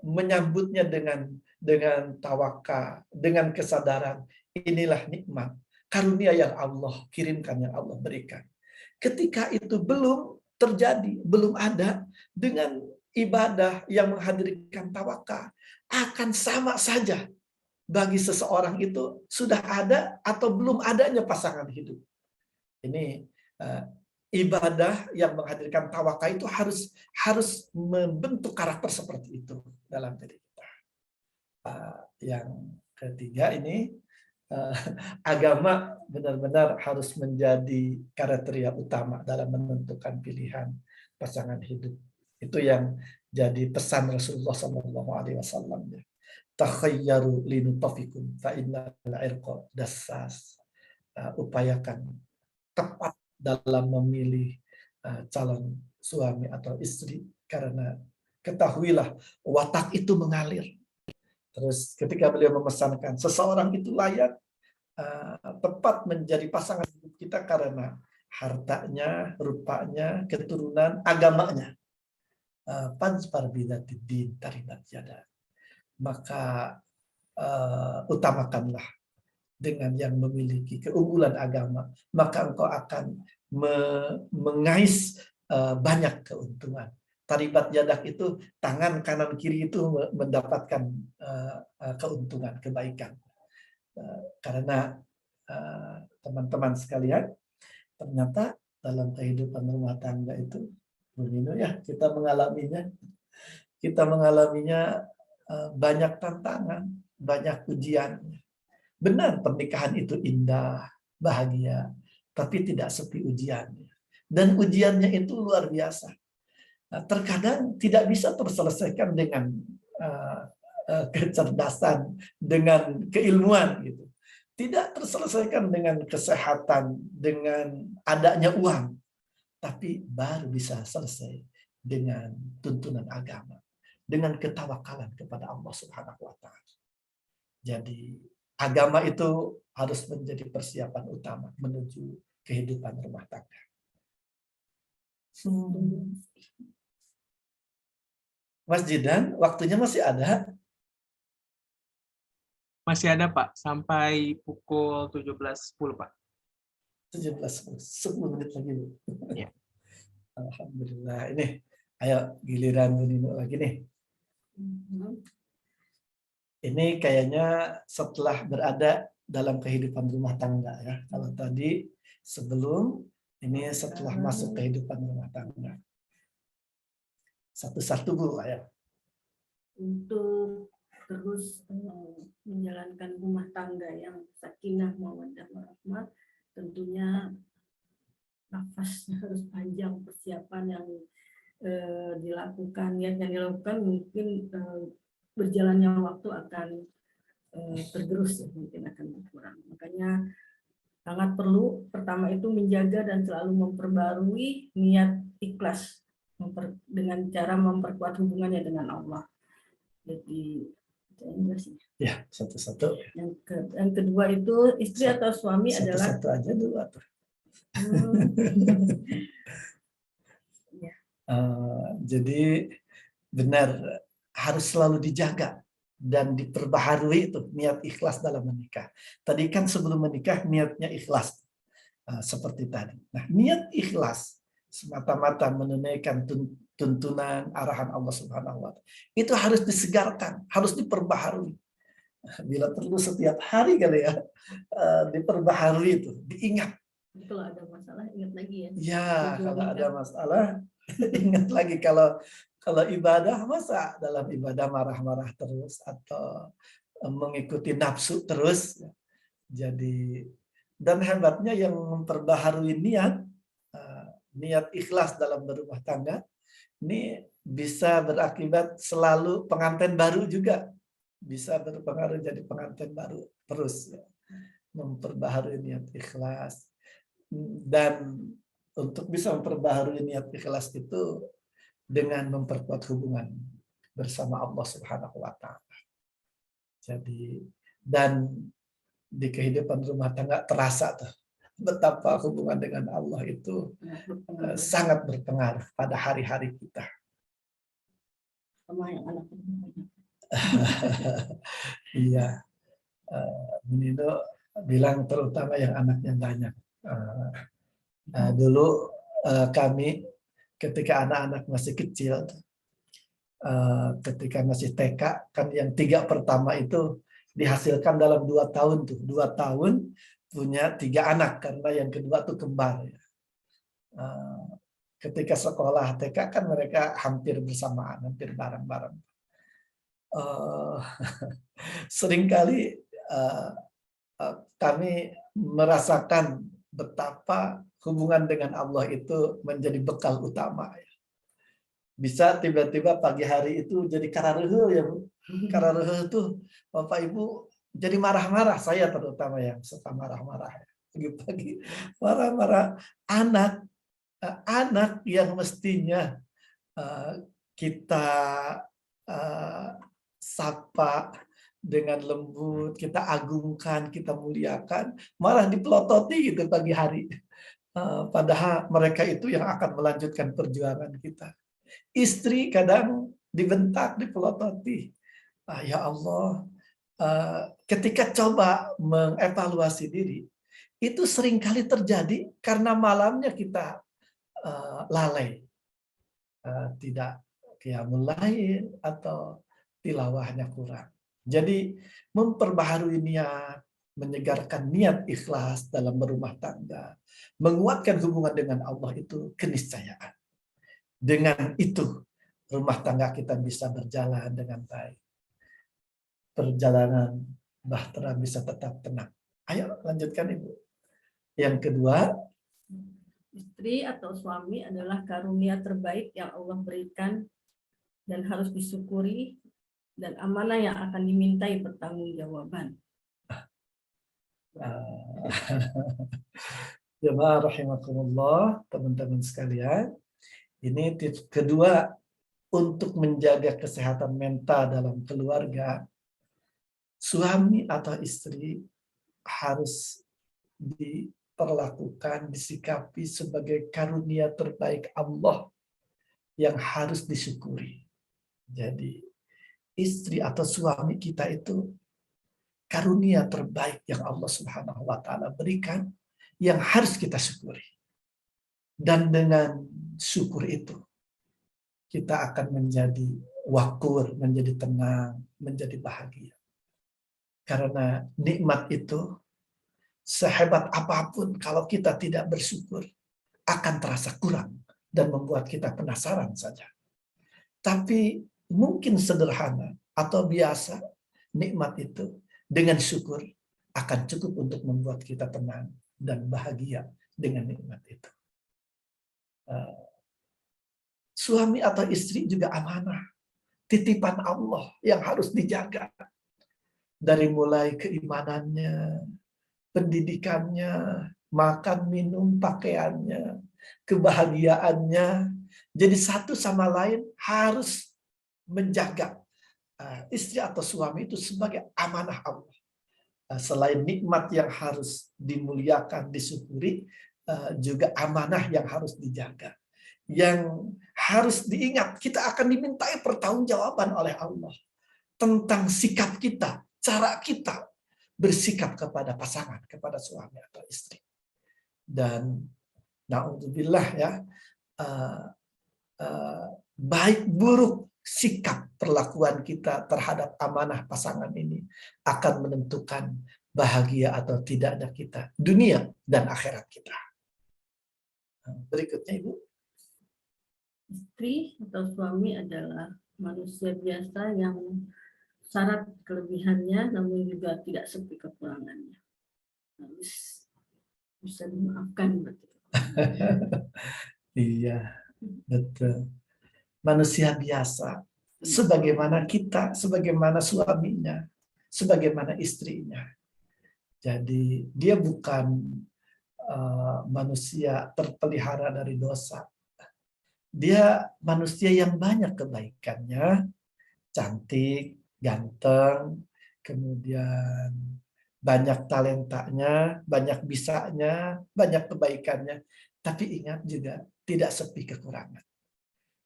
menyambutnya dengan tawakal, dengan kesadaran inilah nikmat karunia yang Allah kirimkan, yang Allah berikan. Ketika itu belum terjadi, belum ada, dengan ibadah yang menghadirkan tawakal akan sama saja bagi seseorang itu sudah ada atau belum adanya pasangan hidup. Ini ibadah yang menghadirkan tawakal itu harus membentuk karakter seperti itu dalam diri kita. Yang ketiga ini, agama benar-benar harus menjadi kriteria utama dalam menentukan pilihan pasangan hidup. Itu yang jadi pesan Rasulullah SAW. Takhayyaru linutafikum fa innal irqa dassas. Upayakan tepat dalam memilih calon suami atau istri, karena ketahuilah watak itu mengalir. Terus ketika beliau memesankan seseorang itu layak tepat menjadi pasangan hidup kita karena hartanya, rupanya, keturunan, agamanya. Panspar bidatid taribat yada. Maka utamakanlah dengan yang memiliki keunggulan agama, maka engkau akan mengais banyak keuntungan. Taribat yadak itu tangan kanan kiri itu mendapatkan keuntungan, kebaikan. Karena teman-teman sekalian, ternyata dalam kehidupan rumah tangga itu, ya, kita mengalaminya banyak tantangan, banyak ujian. Benar, pernikahan itu indah, bahagia, tapi tidak sepi ujiannya. Dan ujiannya itu luar biasa. Terkadang tidak bisa terselesaikan dengan kecerdasan, dengan keilmuan gitu. Tidak terselesaikan dengan kesehatan, dengan adanya uang. Tapi baru bisa selesai dengan tuntunan agama, dengan ketawakalan kepada Allah Subhanahu wa taala. Jadi agama itu harus menjadi persiapan utama menuju kehidupan rumah tangga. Mas Jidan, waktunya masih ada? Masih ada, Pak, sampai pukul 17.10, Pak. 17, 10 menit lagi, Bu. Ya. Alhamdulillah. Ini, ayo giliran Bu Nino lagi nih. Ini kayaknya setelah berada dalam kehidupan rumah tangga, ya. Kalau tadi sebelum, ini setelah masuk kehidupan rumah tangga. Satu-satu, Bu, ayo. Untuk terus menjalankan rumah tangga yang sakinah, mawaddah, warahmah, tentunya nafasnya harus panjang, persiapan yang dilakukan, yang dilakukan mungkin berjalannya waktu akan tergerus, ya, mungkin akan berkurang. Makanya sangat perlu pertama itu menjaga dan selalu memperbarui niat ikhlas dengan cara memperkuat hubungannya dengan Allah. Jadi ya, satu-satu. Yang kedua itu istri atau suami adalah satu aja dulu atau. Jadi benar harus selalu dijaga dan diperbaharui itu niat ikhlas dalam menikah. Tadi kan sebelum menikah niatnya ikhlas seperti tadi. Nah, niat ikhlas semata-mata menunaikan tuntunan arahan Allah Subhanahu wa taala itu harus disegarkan, harus diperbaharui. Bila perlu setiap hari kali ya diperbaharui itu, diingat. Kalau ada masalah ingat lagi ya. Ya, kalau ada masalah ingat lagi. Kalau Kalau ibadah, masa dalam ibadah marah-marah terus atau mengikuti nafsu terus. Jadi, dan hebatnya yang memperbaharui niat, niat ikhlas dalam berumah tangga, ini bisa berakibat selalu pengantin baru juga. Bisa berpengaruh jadi pengantin baru terus. Ya. Memperbaharui niat ikhlas. Dan untuk bisa memperbaharui niat ikhlas itu dengan memperkuat hubungan bersama Allah Subhanahu wa Ta'ala. Jadi, dan di kehidupan rumah tangga terasa tuh betapa hubungan dengan Allah itu sangat berpengaruh pada hari-hari kita. Sama yang anak Iya, Nino bilang terutama yang anaknya banyak. Dulu kami ketika anak-anak masih kecil, ketika masih TK, kan yang 3 pertama itu dihasilkan dalam 2 tahun tuh. 2 tahun punya 3 anak karena yang kedua tuh kembar. Ketika sekolah TK kan mereka hampir bersamaan, hampir bareng-bareng. Seringkali kami merasakan betapa hubungan dengan Allah itu menjadi bekal utama. Bisa tiba-tiba pagi hari itu jadi kararuhu ya Bu. Kararuhu itu Bapak Ibu jadi marah-marah, saya terutama yang suka marah-marah. Pagi-pagi marah-marah, anak yang mestinya kita sapa dengan lembut, kita agungkan, kita muliakan, malah dipelototi gitu pagi hari. Padahal mereka itu yang akan melanjutkan perjuangan kita. Istri kadang dibentak, dipelototi. Ya Allah, ketika coba mengevaluasi diri, itu seringkali terjadi karena malamnya kita lalai, tidak qiyamul lail atau tilawahnya kurang. Jadi memperbaharui niat, menyegarkan niat ikhlas dalam berumah tangga, menguatkan hubungan dengan Allah itu keniscayaan. Dengan itu, rumah tangga kita bisa berjalan dengan baik. Perjalanan bahtera bisa tetap tenang. Ayo lanjutkan Ibu. Yang kedua, istri atau suami adalah karunia terbaik yang Allah berikan dan harus disyukuri dan amanah yang akan dimintai pertanggungjawaban. Jemaah rahimakumullah, teman-teman sekalian. Ini tips kedua untuk menjaga kesehatan mental dalam keluarga. Suami atau istri harus diperlakukan, disikapi sebagai karunia terbaik Allah yang harus disyukuri. Jadi istri atau suami kita itu karunia terbaik yang Allah Subhanahu wa Ta'ala berikan yang harus kita syukuri. Dan dengan syukur itu kita akan menjadi wakur, menjadi tenang, menjadi bahagia. Karena nikmat itu sehebat apapun kalau kita tidak bersyukur akan terasa kurang dan membuat kita penasaran saja. Tapi mungkin sederhana atau biasa, nikmat itu dengan syukur akan cukup untuk membuat kita tenang dan bahagia dengan nikmat itu. Suami atau istri juga amanah, titipan Allah yang harus dijaga. Dari mulai keimanannya, pendidikannya, makan, minum, pakaiannya, kebahagiaannya. Jadi satu sama lain harus menjaga istri atau suami itu sebagai amanah Allah. Selain nikmat yang harus dimuliakan, disyukuri, juga amanah yang harus dijaga. Yang harus diingat, kita akan dimintai pertanggungjawaban oleh Allah tentang sikap kita, cara kita bersikap kepada pasangan, kepada suami atau istri. Dan na'udzubillah ya, baik buruk sikap perlakuan kita terhadap amanah pasangan ini akan menentukan bahagia atau tidaknya kita, dunia dan akhirat kita. Berikutnya Ibu. istri atau suami adalah manusia biasa yang syarat kelebihannya namun juga tidak sepi kekurangannya. Harus bisa dimaafkan berarti. Iya, betul. Manusia biasa, sebagaimana kita, sebagaimana suaminya, sebagaimana istrinya. Jadi dia bukan manusia terpelihara dari dosa. Dia manusia yang banyak kebaikannya, cantik, ganteng, kemudian banyak talentanya, banyak bisanya, banyak kebaikannya. Tapi ingat juga, tidak sepi kekurangan.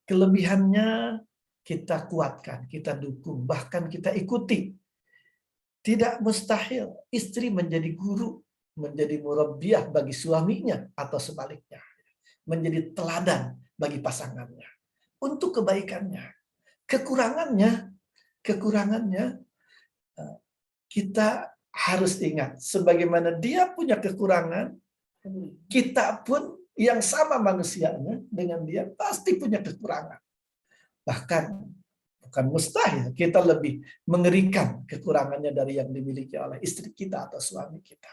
Kelebihannya kita kuatkan, kita dukung, bahkan kita ikuti. Tidak mustahil istri menjadi guru, menjadi murabbiyah bagi suaminya atau sebaliknya. Menjadi teladan bagi pasangannya. Untuk kebaikannya. Kekurangannya kita harus ingat. Sebagaimana dia punya kekurangan, kita pun yang sama manusianya dengan dia pasti punya kekurangan. Bahkan bukan mustahil, kita lebih mengerikan kekurangannya dari yang dimiliki oleh istri kita atau suami kita.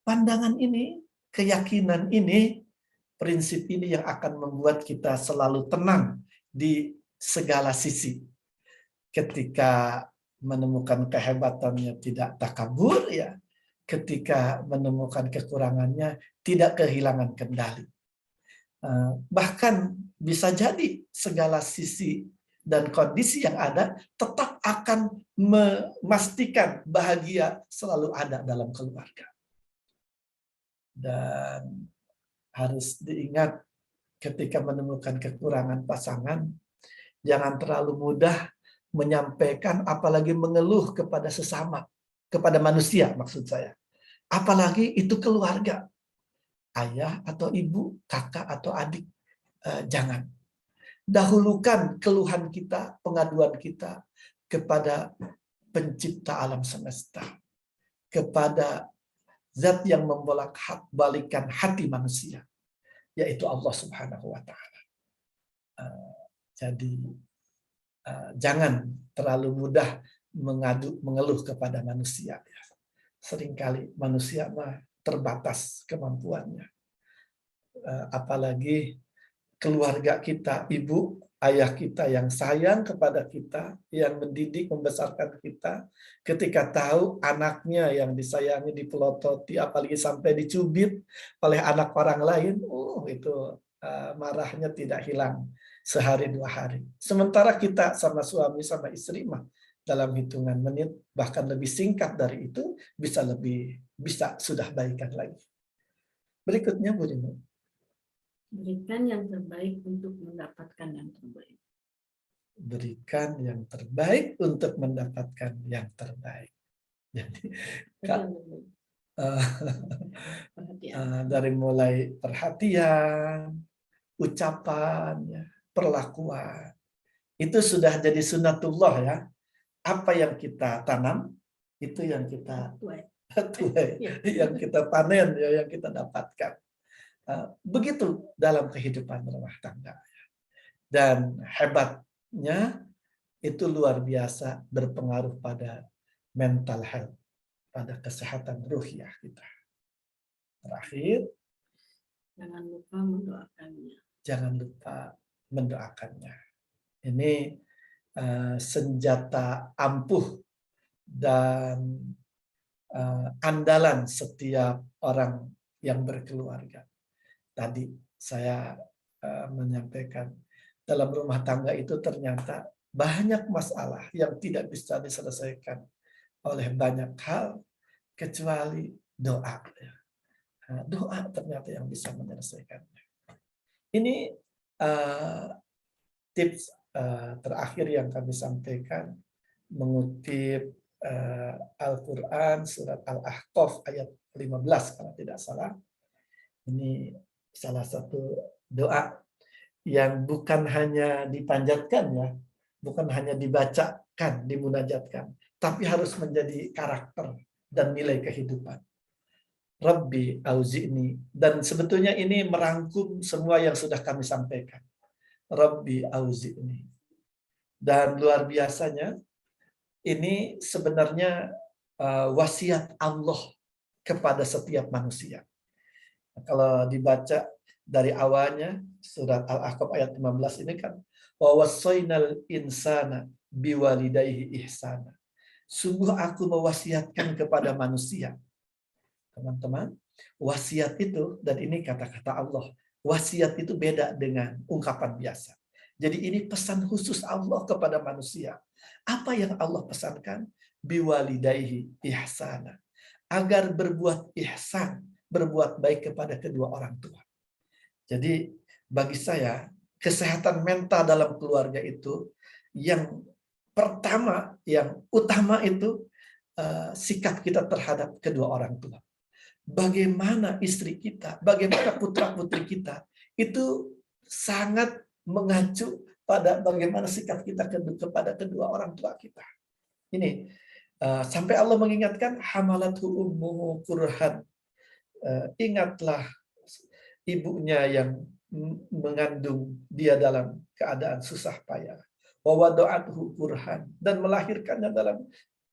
Pandangan ini, keyakinan ini, prinsip ini yang akan membuat kita selalu tenang di segala sisi. Ketika menemukan kehebatannya tidak takabur, ya. Ketika menemukan kekurangannya tidak kehilangan kendali. Bahkan bisa jadi segala sisi dan kondisi yang ada tetap akan memastikan bahagia selalu ada dalam keluarga. Dan harus diingat ketika menemukan kekurangan pasangan, jangan terlalu mudah menyampaikan apalagi mengeluh kepada sesama, kepada manusia maksud saya. Apalagi itu keluarga, ayah atau ibu, kakak atau adik. Jangan. Dahulukan keluhan kita, pengaduan kita kepada pencipta alam semesta. Kepada zat yang membolak-balikan hati manusia. Yaitu Allah Subhanahu wa Ta'ala. Jadi jangan terlalu mudah mengeluh kepada manusia. Seringkali manusia terbatas kemampuannya. Apalagi keluarga kita, ibu, ayah kita yang sayang kepada kita, yang mendidik, membesarkan kita, ketika tahu anaknya yang disayangi, dipelototi, apalagi sampai dicubit oleh anak orang lain, itu marahnya tidak hilang sehari dua hari. Sementara kita sama suami, sama istri mah dalam hitungan menit, bahkan lebih singkat dari itu, bisa sudah baikan lagi. Berikutnya, Bu Dino. Berikan yang terbaik untuk mendapatkan yang terbaik. Berikan yang terbaik untuk mendapatkan yang terbaik. Jadi, dari mulai perhatian, ucapan, perlakuan, itu sudah jadi sunnatullah ya. Apa yang kita tanam, itu yang kita tuai, yang kita panen, ya, yang kita dapatkan. Begitu dalam kehidupan rumah tangga. Dan hebatnya itu luar biasa berpengaruh pada mental health, pada kesehatan ruhiyah kita. Terakhir, jangan lupa mendoakannya. Jangan lupa mendoakannya. Ini senjata ampuh dan andalan setiap orang yang berkeluarga. Tadi saya menyampaikan dalam rumah tangga itu ternyata banyak masalah yang tidak bisa diselesaikan oleh banyak hal kecuali doa. Doa ternyata yang bisa menyelesaikannya. Ini tips terakhir yang kami sampaikan mengutip Al-Quran surat Al-Ahqaf ayat 15 kalau tidak salah. Ini salah satu doa yang bukan hanya dipanjatkan ya, bukan hanya dibacakan, dimunajatkan, tapi harus menjadi karakter dan nilai kehidupan. Rabbi auzi'ni, dan sebetulnya ini merangkum semua yang sudah kami sampaikan. Rabbi auzi'ni. Dan luar biasanya, ini sebenarnya wasiat Allah kepada setiap manusia. Kalau dibaca dari awalnya, surat Al-Ahqaf ayat 15 ini kan, wa wassaynal insana biwalidayhi ihsana. Sungguh aku mewasiatkan kepada manusia. Teman-teman, wasiat itu, dan ini kata-kata Allah, wasiat itu beda dengan ungkapan biasa. Jadi ini pesan khusus Allah kepada manusia. Apa yang Allah pesankan? Biwalidayhi ihsana. Agar berbuat ihsan, berbuat baik kepada kedua orang tua. Jadi bagi saya, kesehatan mental dalam keluarga itu yang pertama, yang utama itu sikap kita terhadap kedua orang tua. Bagaimana istri kita, bagaimana putra-putri kita, itu sangat mengacu pada bagaimana sikap kita kepada kedua orang tua kita. Ini sampai Allah mengingatkan hamalathu ummuhu kurhan. Ingatlah ibunya yang mengandung dia dalam keadaan susah payah. Wa wada'athu kurhan, dan melahirkannya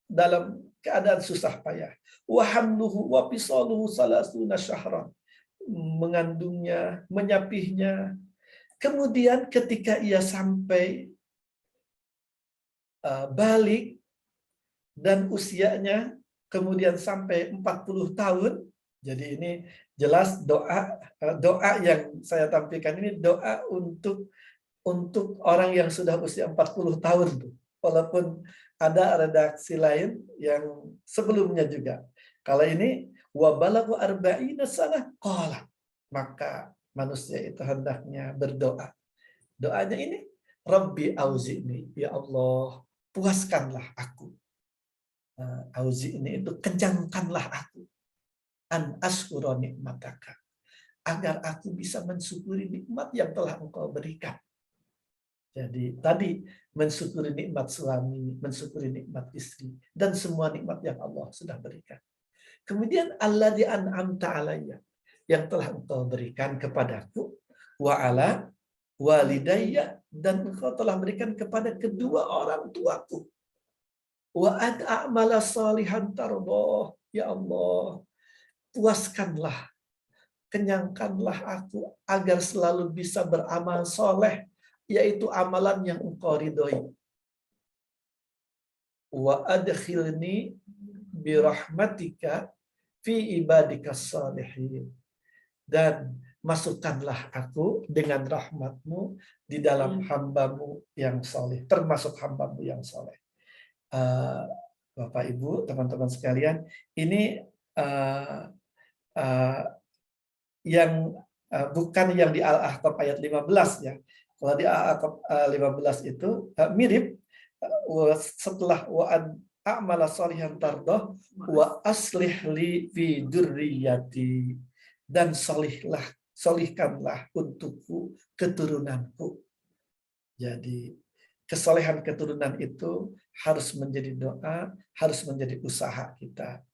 dalam keadaan susah payah. Wa hamluhu wa fisaluhu salasuna syahran. Mengandungnya, menyapihnya. Kemudian ketika ia sampai balik dan usianya kemudian sampai 40 tahun. Jadi ini jelas doa yang saya tampilkan ini doa untuk orang yang sudah usia 40 tahun tuh. Walaupun ada redaksi lain yang sebelumnya juga. Kalau ini wa balagha arba'ina sanah qala, maka manusia itu hendaknya berdoa. Doanya ini, Rabbi auzi'ni, ya Allah, puaskanlah aku. Auzi'ni itu kencangkanlah aku. An askura nikmataka, agar aku bisa mensyukuri nikmat yang telah Engkau berikan. Jadi tadi mensyukuri nikmat suami, mensyukuri nikmat istri, dan semua nikmat yang Allah sudah berikan. Kemudian alladzi an'amta alayya, yang telah Engkau berikan kepadaku, wa ala walidayya, dan Engkau telah berikan kepada kedua orang tuaku. Wa an a'mala salihan tardah, ya Allah, puaskanlah, kenyangkanlah aku agar selalu bisa beramal soleh, yaitu amalan yang Engkau ridhoi. Wa adkhilni birahmatika fi ibadika salihin, dan masukkanlah aku dengan rahmatmu di dalam hambamu yang soleh, termasuk hambamu yang soleh. Bapak Ibu, teman-teman sekalian, ini yang bukan yang di Al-Ahqaf ayat 15 ya. Kalau di Al-Ahqaf 15 itu mirip, setelah wa'an a'mala sholihan tardah wa aslih li fi dzurriyyati, dan solihkanlah untukku keturunanku. Jadi kesolehan keturunan itu harus menjadi doa, harus menjadi usaha kita.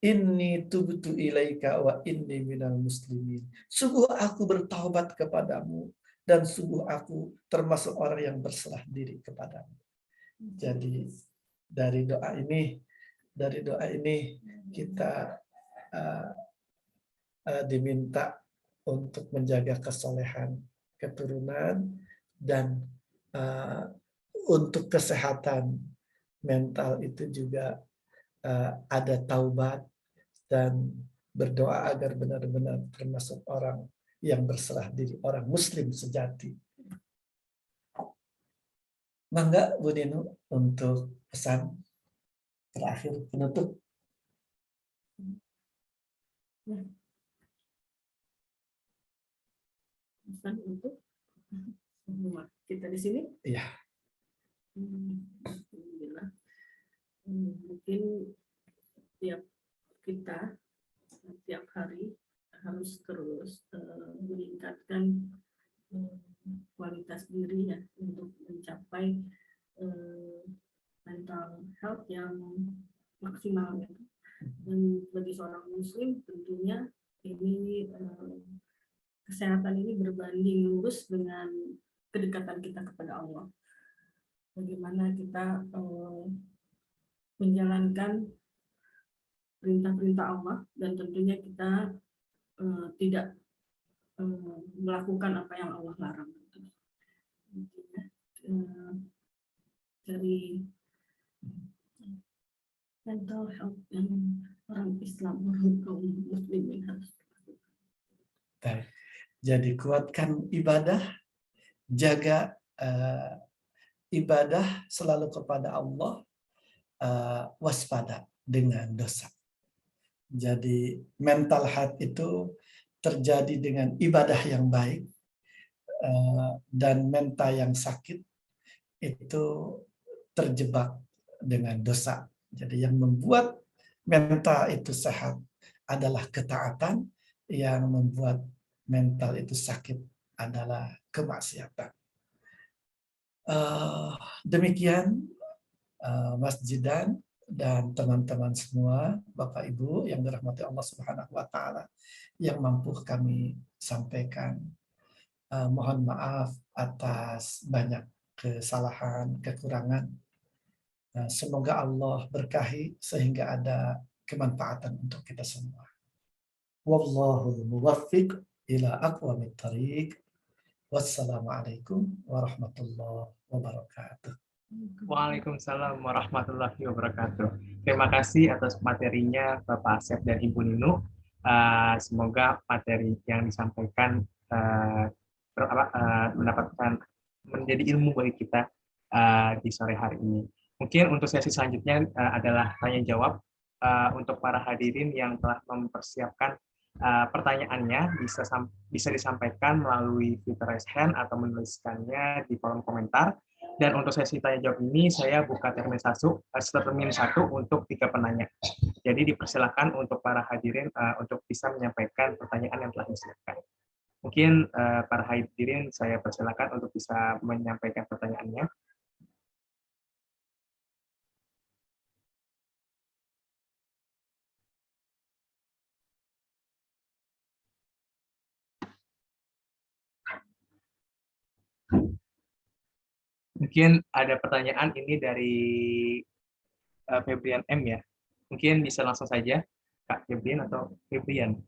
Inni tubtu ilaika wa inni minal muslimin. Sungguh aku bertaubat kepadamu, dan sungguh aku termasuk orang yang berserah diri kepadamu. Jadi dari doa ini kita diminta untuk menjaga kesolehan keturunan, dan untuk kesehatan mental itu juga ada taubat dan berdoa agar benar-benar termasuk orang yang berserah diri, orang muslim sejati. Mangga Bu Ninu untuk pesan terakhir penutup. Pesan untuk semua kita di sini. Iya. Alhamdulillah. Mungkin kita tiap hari harus terus meningkatkan kualitas diri ya, untuk mencapai mental health yang maksimal ya. Dan bagi seorang muslim tentunya ini kesehatan ini berbanding lurus dengan kedekatan kita kepada Allah. Bagaimana kita menjalankan perintah-perintah Allah, dan tentunya kita tidak melakukan apa yang Allah larang. Dari mental health yang orang Islam, orang kaum muslimin harus. Jadi kuatkan ibadah, jaga ibadah selalu kepada Allah, waspada dengan dosa. Jadi mental health itu terjadi dengan ibadah yang baik, dan mental yang sakit itu terjebak dengan dosa. Jadi yang membuat mental itu sehat adalah ketaatan, yang membuat mental itu sakit adalah kemaksiatan. Demikian Mas Jidan dan teman-teman semua, Bapak Ibu yang dirahmati Allah Subhanahu wa taala, yang mampu kami sampaikan. Mohon maaf atas banyak kesalahan, kekurangan. Semoga Allah berkahi sehingga ada kemanfaatan untuk kita semua. Wallahul muwaffiq ila aqwamit thariq. Wassalamualaikum warahmatullahi wabarakatuh. Waalaikumsalam warahmatullahi wabarakatuh. Terima kasih atas materinya Bapak Asep dan Ibu Ninu. Semoga materi yang disampaikan mendapatkan menjadi ilmu bagi kita di sore hari ini. Mungkin untuk sesi selanjutnya adalah tanya jawab untuk para hadirin yang telah mempersiapkan pertanyaannya bisa disampaikan melalui fitur raise hand atau menuliskannya di kolom komentar. Dan untuk sesi tanya jawab ini saya buka termin 1 untuk 3 penanya. Jadi dipersilakan untuk para hadirin untuk bisa menyampaikan pertanyaan yang telah disiapkan. Mungkin para hadirin saya persilakan untuk bisa menyampaikan pertanyaannya. Mungkin ada pertanyaan ini dari Febrian M ya. Mungkin bisa langsung saja Kak Febrian atau Febrian.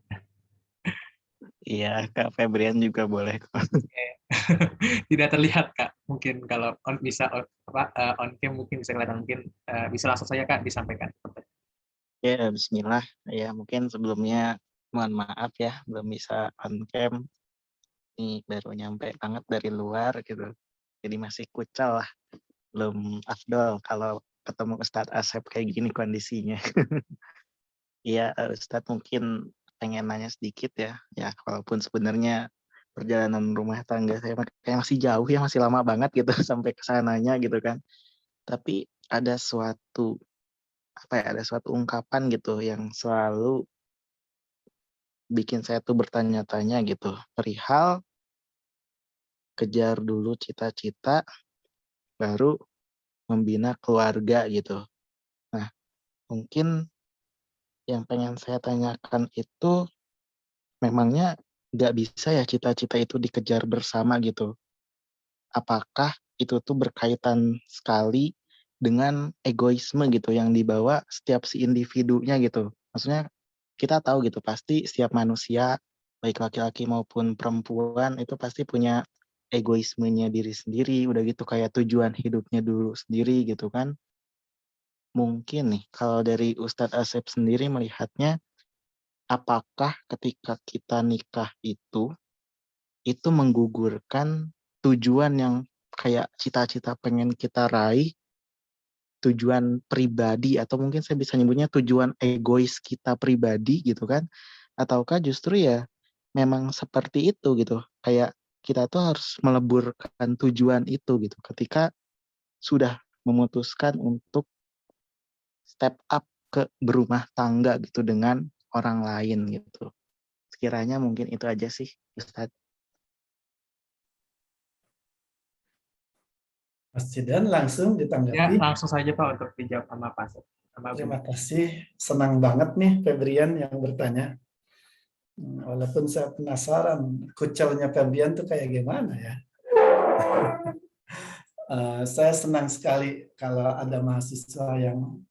Iya, Kak Febrian juga boleh. Tidak terlihat Kak. Mungkin kalau bisa on cam mungkin bisa kelihatan. Mungkin bisa langsung saja Kak disampaikan. Ya, bismillah. Ya, mungkin sebelumnya mohon maaf ya belum bisa on cam. Ini baru nyampe banget dari luar gitu. Jadi masih kucal lah. Belum afdol kalau ketemu Ustadz Asep kayak gini kondisinya. Iya, Ustadz mungkin pengen nanya sedikit ya. Ya, walaupun sebenarnya perjalanan rumah tangga saya kayak masih jauh ya, masih lama banget gitu sampai ke sananya gitu kan. Tapi ada suatu ungkapan gitu yang selalu bikin saya tuh bertanya-tanya gitu. Perihal kejar dulu cita-cita, baru membina keluarga gitu. Nah, mungkin yang pengen saya tanyakan itu, memangnya nggak bisa ya cita-cita itu dikejar bersama gitu? Apakah itu tuh berkaitan sekali dengan egoisme gitu yang dibawa setiap si individunya gitu? Maksudnya kita tahu gitu, pasti setiap manusia, baik laki-laki maupun perempuan, itu pasti punya egoismenya diri sendiri, udah gitu kayak tujuan hidupnya dulu sendiri gitu kan. Mungkin nih, kalau dari Ustadz Asep sendiri melihatnya, apakah ketika kita nikah itu menggugurkan tujuan yang kayak cita-cita pengen kita raih, tujuan pribadi, atau mungkin saya bisa nyebutnya tujuan egois kita pribadi gitu kan, ataukah justru ya memang seperti itu gitu, kayak kita tuh harus meleburkan tujuan itu gitu ketika sudah memutuskan untuk step up ke berumah tangga gitu dengan orang lain gitu. Sekiranya mungkin itu aja sih Ustadz. Mas Jidan langsung Ya, ditanggapi. langsung saja Pak untuk dijawab sama Pak Asep. Terima kasih. Senang banget nih Febrian yang bertanya. Walaupun saya penasaran kucelnya Febrian tuh kayak gimana ya. Saya senang sekali kalau ada mahasiswa yang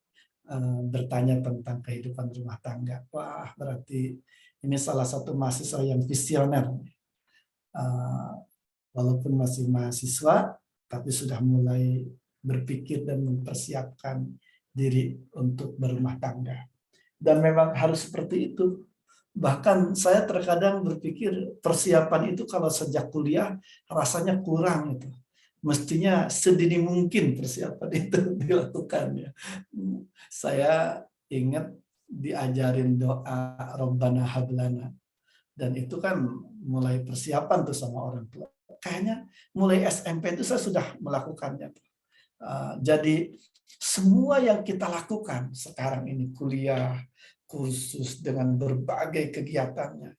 bertanya tentang kehidupan rumah tangga. Wah, berarti ini salah satu mahasiswa yang visioner. Walaupun masih mahasiswa, tapi sudah mulai berpikir dan mempersiapkan diri untuk berumah tangga. Dan memang harus seperti itu. Bahkan saya terkadang berpikir persiapan itu kalau sejak kuliah rasanya kurang itu. Mestinya sedini mungkin persiapan itu dilakukan ya. Saya ingat diajarin doa Rabbana hablana, dan itu kan mulai persiapan tuh sama orang tua. Kayaknya mulai SMP itu saya sudah melakukannya. Jadi semua yang kita lakukan sekarang ini, kuliah, kursus dengan berbagai kegiatannya,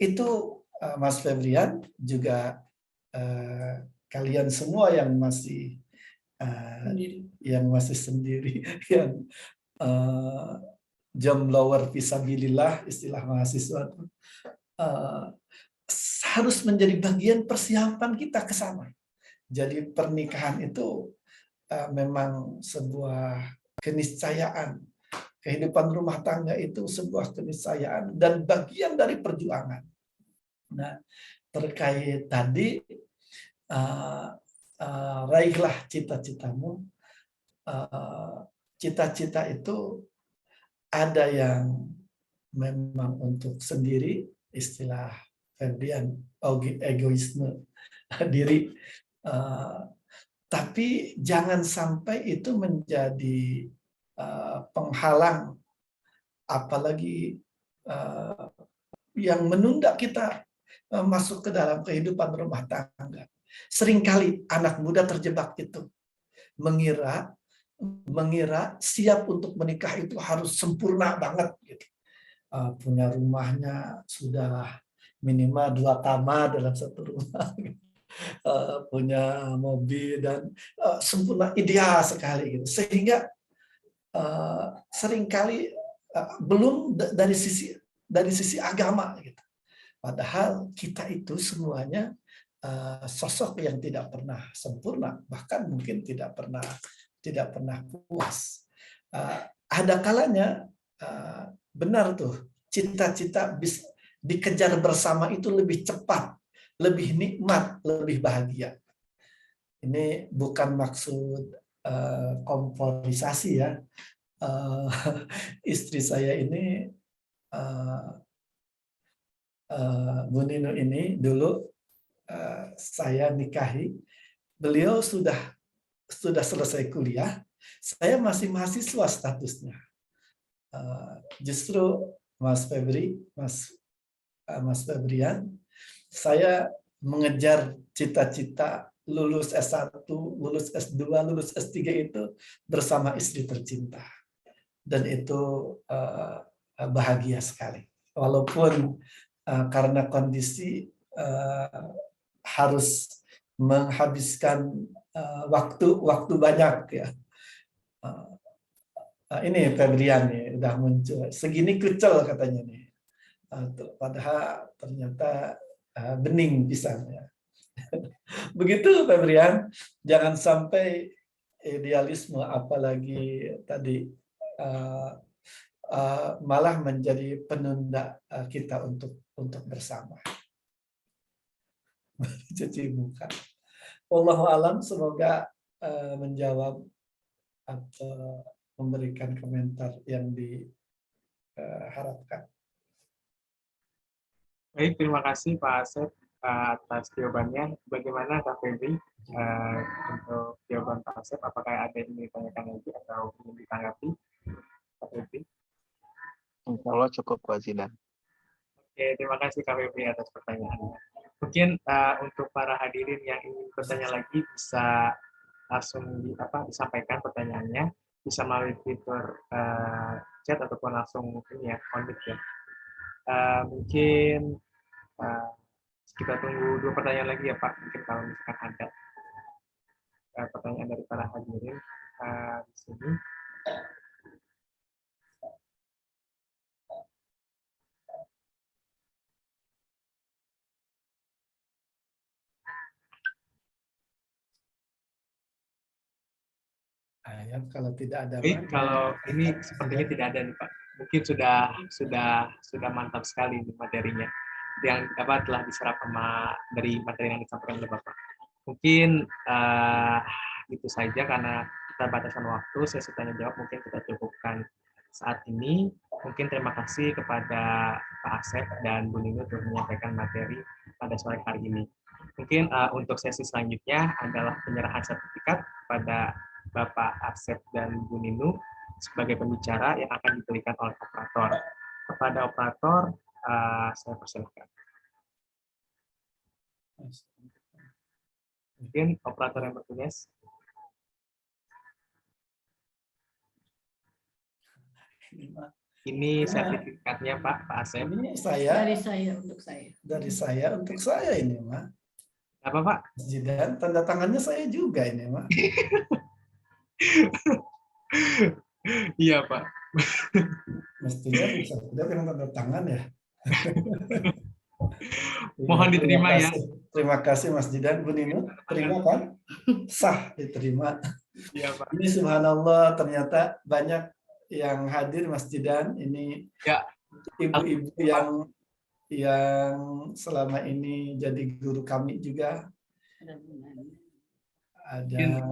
itu Mas Febrian juga kalian semua yang masih sendiri, yang jomblower fisabilillah, istilah mahasiswa, harus menjadi bagian persiapan kita ke sana. Jadi pernikahan itu memang sebuah keniscayaan. Kehidupan rumah tangga itu sebuah keniscayaan dan bagian dari perjuangan. Nah, terkait tadi, raihlah cita-citamu. Cita-cita itu ada yang memang untuk sendiri, istilah Ferdian, egoisme diri. Tapi jangan sampai itu menjadi penghalang, apalagi yang menunda kita masuk ke dalam kehidupan rumah tangga. Seringkali anak muda terjebak itu, mengira siap untuk menikah itu harus sempurna banget gitu. Punya rumahnya sudah minimal 2 kamar dalam satu rumah, punya mobil dan sempurna, ideal sekali gitu. Sehingga seringkali belum dari sisi agama gitu. Padahal kita itu semuanya sosok yang tidak pernah sempurna, bahkan mungkin tidak pernah puas. Ada kalanya benar tuh, cita-cita bisa dikejar bersama itu lebih cepat, lebih nikmat, lebih bahagia. Ini bukan maksud komporisasi ya. Istri saya ini, Bu Nino ini dulu saya nikahi, beliau sudah selesai kuliah, saya masih mahasiswa statusnya. Justru Mas Febrian, saya mengejar cita-cita lulus S1, lulus S2, lulus S3 itu bersama istri tercinta. Dan itu bahagia sekali. Walaupun karena kondisi harus menghabiskan waktu banyak ya. Ini Febrian nih udah muncul. Segini kecil katanya nih. Padahal ternyata bening pisangnya. Begitu Febrian, jangan sampai idealisme apalagi tadi malah menjadi penunda kita untuk bersama. Cuci muka. Wallahu alam, semoga menjawab atau memberikan komentar yang diharapkan. Baik, terima kasih Pak Asep atas jawabannya. Bagaimana Kak Febri untuk jawaban Pak Asep? Apakah ada yang ingin ditanyakan lagi atau ingin ditanggapi, Kak Febri? Insya Allah cukup, Pak Zidan. Oke, terima kasih Kak Febri atas pertanyaannya. Mungkin untuk para hadirin yang ingin bertanya lagi bisa langsung disampaikan pertanyaannya, bisa melalui fitur chat ataupun langsung mungkin ya on-mic ya. Mungkin kita tunggu 2 pertanyaan lagi ya Pak, mungkin kalau misalkan ada pertanyaan dari para hadirin di sini. Ya, kalau tidak ada Baik, kalau ini sepertinya tidak ada nih Pak. Mungkin sudah mantap sekali nih materinya yang telah diserap dari materi yang disampaikan oleh Bapak. Mungkin itu saja karena keterbatasan waktu, sesi tanya jawab mungkin kita cukupkan saat ini. Mungkin terima kasih kepada Pak Asep dan Bu Ninu untuk menyampaikan materi pada sore hari ini. Mungkin untuk sesi selanjutnya adalah penyerahan sertifikat pada Bapak Asep dan Bu Ninu sebagai pembicara yang akan diberikan oleh operator. Kepada operator, saya persilakan. Mungkin operator yang bertugas. Ini sertifikatnya Pak Asep. Ini saya. Dari saya untuk saya. Dari saya untuk saya ini, Mak. Apa Pak? Dan tanda tangannya saya juga ini, Mak. Iya Pak. Mestinya bisa tidak yang tanda tangan ya. Mohon diterima ya. Terima kasih Mas Jidan, Bu Ninu. Terima kan? Sah diterima. Iya Pak. Ini subhanallah ternyata banyak yang hadir Mas Jidan. Ini ya, ibu-ibu yang selama ini jadi guru kami juga. Ada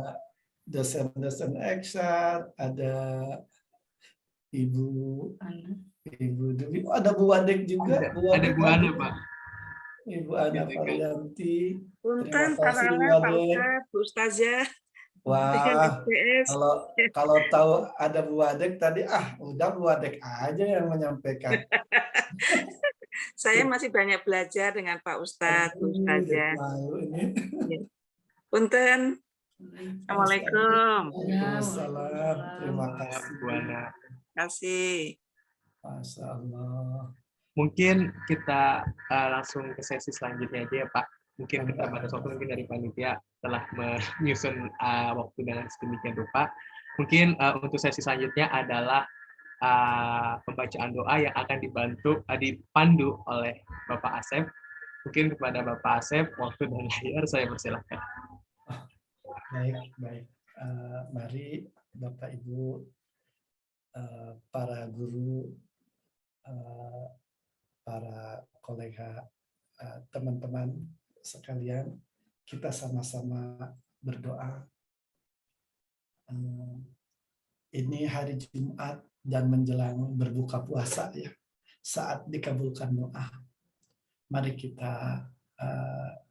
dosen-dosen eksat, ada Ibu Dewi, ada Bu Wadek juga. Ada Bu Ana Pak. Ibu Ana Varianti. Punten, Pak Ustadz, Bu Ustazah. Wah, kalau tahu ada Bu Wadek tadi, udah Bu Wadek aja yang menyampaikan. Saya masih banyak belajar dengan Pak Ustadz, Bu Ustazah. Punten. Assalamualaikum. Waalaikumsalam. Terima kasih Bu Ana. Terima kasih. Masya Allah. Mungkin kita langsung ke sesi selanjutnya aja ya Pak. Mungkin keterbatasan waktu mungkin dari panitia telah menyusun waktu dengan sedemikian rupa. Mungkin untuk sesi selanjutnya adalah pembacaan doa yang akan dipandu oleh Bapak Asep. Mungkin kepada Bapak Asep, waktu dan layar saya persilahkan. Baik. Mari Bapak Ibu, para guru, para kolega, teman-teman sekalian, kita sama-sama berdoa. Ini hari Jumat dan menjelang berbuka puasa ya, saat dikabulkan doa. Mari kita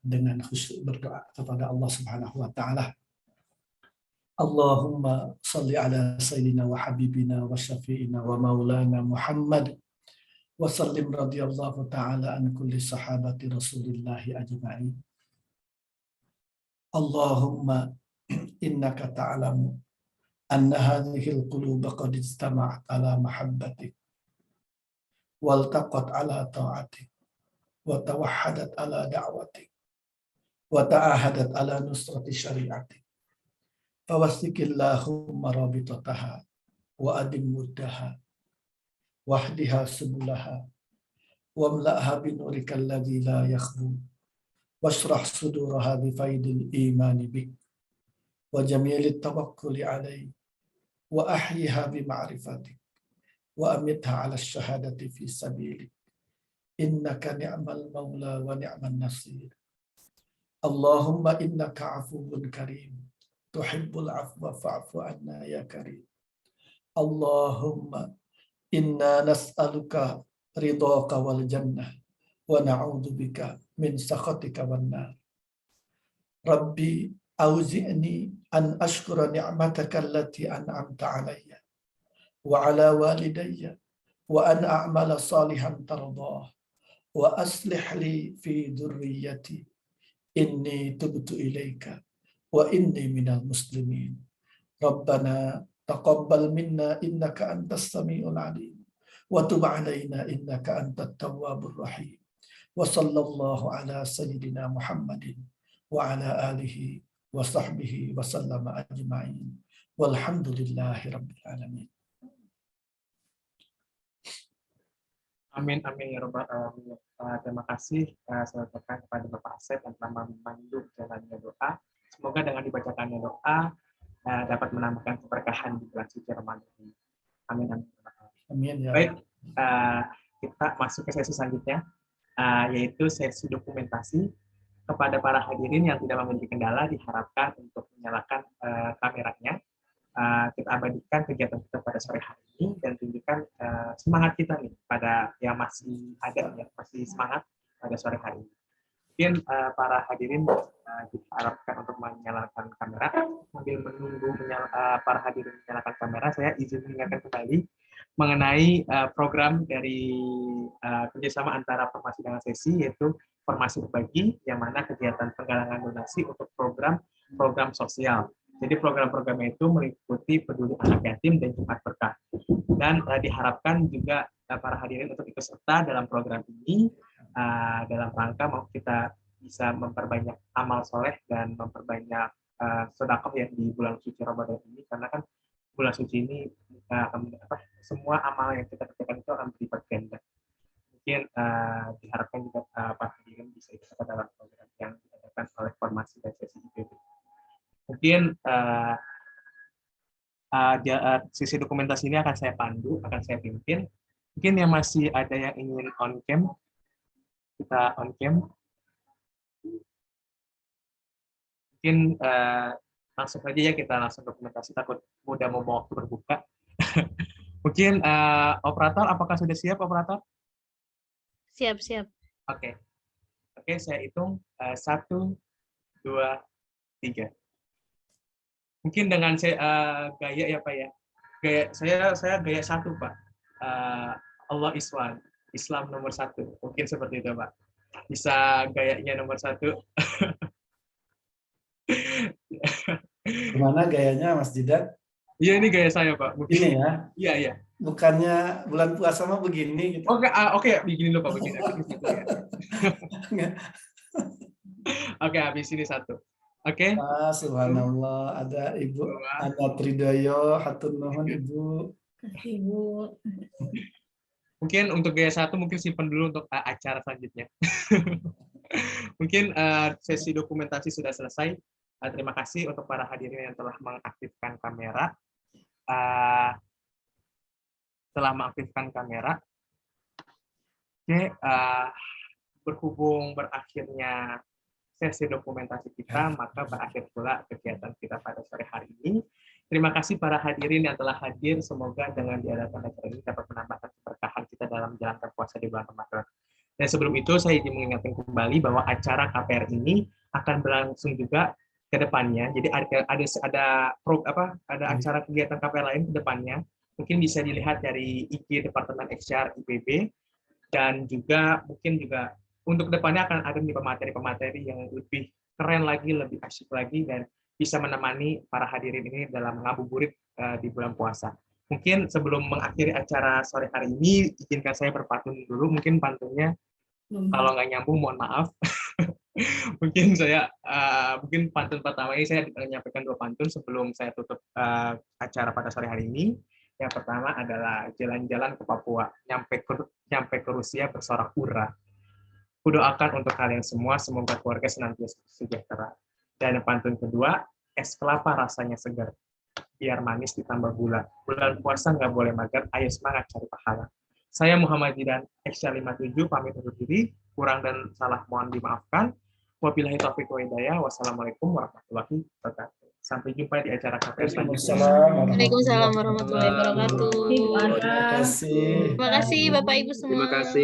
dengan khusyuk berdoa kepada Allah Subhanahu wa taala. Allahumma salli ala sayyidina wa habibina wa syafi'ina wa maulana Muhammad wa sallim radhiyallahu ta'ala an kulli sahabati Rasulillahi ajma'in. Allahumma innaka ta'lamu anna hadhihi al-quluba qad ijtama'at ala mahabbatik waltaqat ala ta'atik wa tawahhadat ala da'watik wa ta'ahadat ala nusrati syari'atik. Fawassikillahumma rabitataha wa adim muddaha wahdiha subulaha wamla'ha binurika alladhi la yakhbu washrah suduraha bifaidil imani bik wa jamilit tawakkuli alaih wa ahyiha bima'rifatik wa amitha ala syahadati fi sabilik innaka ni'mal maula wa ni'man nasir. Allahumma innaka afuwun karim tuhibbul afwa fa'fu anna ya karim. Allahumma inna nas'aluka ridhaka wal jannah wa na'udzubika min sakhatika wan nar. Rabbi auzi'ni an ashkura ni'mataka allati an'amta alayya wa ala walidayya wa an a'mala salihan tardah wa aslih li fi dhurriyyati inni tubtu ilaika wa inni minal muslimin. Rabbana taqabbal minna innaka antas samiul alim wa tub alaina innaka antat tawwabur rahim. Wa sallallahu ala sayyidina Muhammadin wa ala alihi wa sahbihi wa sallama ajma'in. Walhamdulillahi rabbil alamin. Amin ya rabbal alamin. Terima kasih saya ucapkan kepada Bapak Asep yang telah memandu jalannya doa. Semoga dengan dibacakannya doa dapat menambahkan keberkahan di bulan suci Ramadan ini. Amin. Amin ya. Baik, kita masuk ke sesi selanjutnya, yaitu sesi dokumentasi. Kepada para hadirin yang tidak memiliki kendala diharapkan untuk menyalakan kameranya. Kita abadikan kegiatan kita pada sore hari ini dan tunjukkan semangat kita nih pada yang masih ada, yang masih semangat pada sore hari ini. Mungkin para hadirin diharapkan untuk menyalakan kamera. Sambil menunggu para hadirin menyalakan kamera, saya izin mengingatkan kembali mengenai program dari kerjasama antara Formasi dengan Sesi, yaitu Formasi Berbagi, yang mana kegiatan penggalangan donasi untuk program sosial. Jadi program-programnya itu meliputi Peduli Anak Yatim dan Jumat Berkah. Dan diharapkan juga para hadirin untuk ikut serta dalam program ini dalam rangka mau kita bisa memperbanyak amal soleh dan memperbanyak sedekah ya di bulan suci Ramadan ini, karena kan bulan suci ini semua amal yang kita kerjakan itu akan berlipat ganda. Mungkin diharapkan juga para hadirin bisa ikut serta dalam program yang diadakan oleh Formasi dan Sesi IPB. Mungkin sisi dokumentasi ini akan saya pandu, akan saya pimpin. Mungkin yang masih ada yang ingin on cam, kita on cam. Mungkin langsung saja ya, kita langsung dokumentasi, takut mudah mau waktu berbuka. Mungkin operator, apakah sudah siap operator? Siap. Oke, saya hitung 1, 2, 3. Mungkin dengan gaya ya Pak ya. Gaya saya gaya 1 Pak. Allah is one, Islam nomor 1. Mungkin seperti itu Pak. Bisa gayanya nomor 1. Gimana gayanya Mas Jidat? Iya, ini gaya saya Pak. Mungkin Ini ya. Iya. Bukannya bulan puasa mah begini gitu. Oke, begini loh Pak, begini. Oke, habis ini 1. Oke. Subhanallah, ada Ibu Ana Tridoyo, hatur nuhun Ibu. Ibu. Mungkin untuk gaya 1 mungkin simpan dulu untuk acara selanjutnya. Mungkin sesi dokumentasi sudah selesai. Terima kasih untuk para hadirin yang telah mengaktifkan kamera. Oke, berhubung berakhirnya sesi dokumentasi kita, maka berakhir pula kegiatan kita pada sore hari ini. Terima kasih para hadirin yang telah hadir. Semoga dengan diadakan acara ini dapat menambahkan keberkahan kita dalam menjalankan puasa di bulan Ramadan. Dan sebelum itu, saya ingin mengingatkan kembali bahwa acara KPR ini akan berlangsung juga ke depannya. Jadi ada acara kegiatan KPR lain ke depannya. Mungkin bisa dilihat dari IG Departemen HR IPB, dan juga mungkin juga untuk depannya akan ada pemateri-pemateri yang lebih keren lagi, lebih asyik lagi, dan bisa menemani para hadirin ini dalam ngabuburit di bulan puasa. Mungkin sebelum mengakhiri acara sore hari ini, izinkan saya berpantun dulu. Mungkin pantunnya kalau nggak nyambung, mohon maaf. Mungkin mungkin pantun pertama ini saya menyampaikan 2 pantun sebelum saya tutup acara pada sore hari ini. Yang pertama adalah jalan-jalan ke Papua, nyampe ke Rusia bersorak hura. Kudoakan untuk kalian semua, semoga keluarga senantiasa sejahtera. Dan pantun kedua, es kelapa rasanya segar, biar manis ditambah gula. Bulan puasa nggak boleh mager, ayo semangat cari pahala. Saya Muhammad Jidan, XC57, pamit undur diri. Kurang dan salah mohon dimaafkan. Wabillahi taufiq wa hidayah. Wassalamualaikum warahmatullahi wabarakatuh. Sampai jumpa di acara KPR selanjutnya. Waalaikumsalam warahmatullahi wabarakatuh. Terima kasih. Terima kasih Bapak Ibu semua. Terima kasih.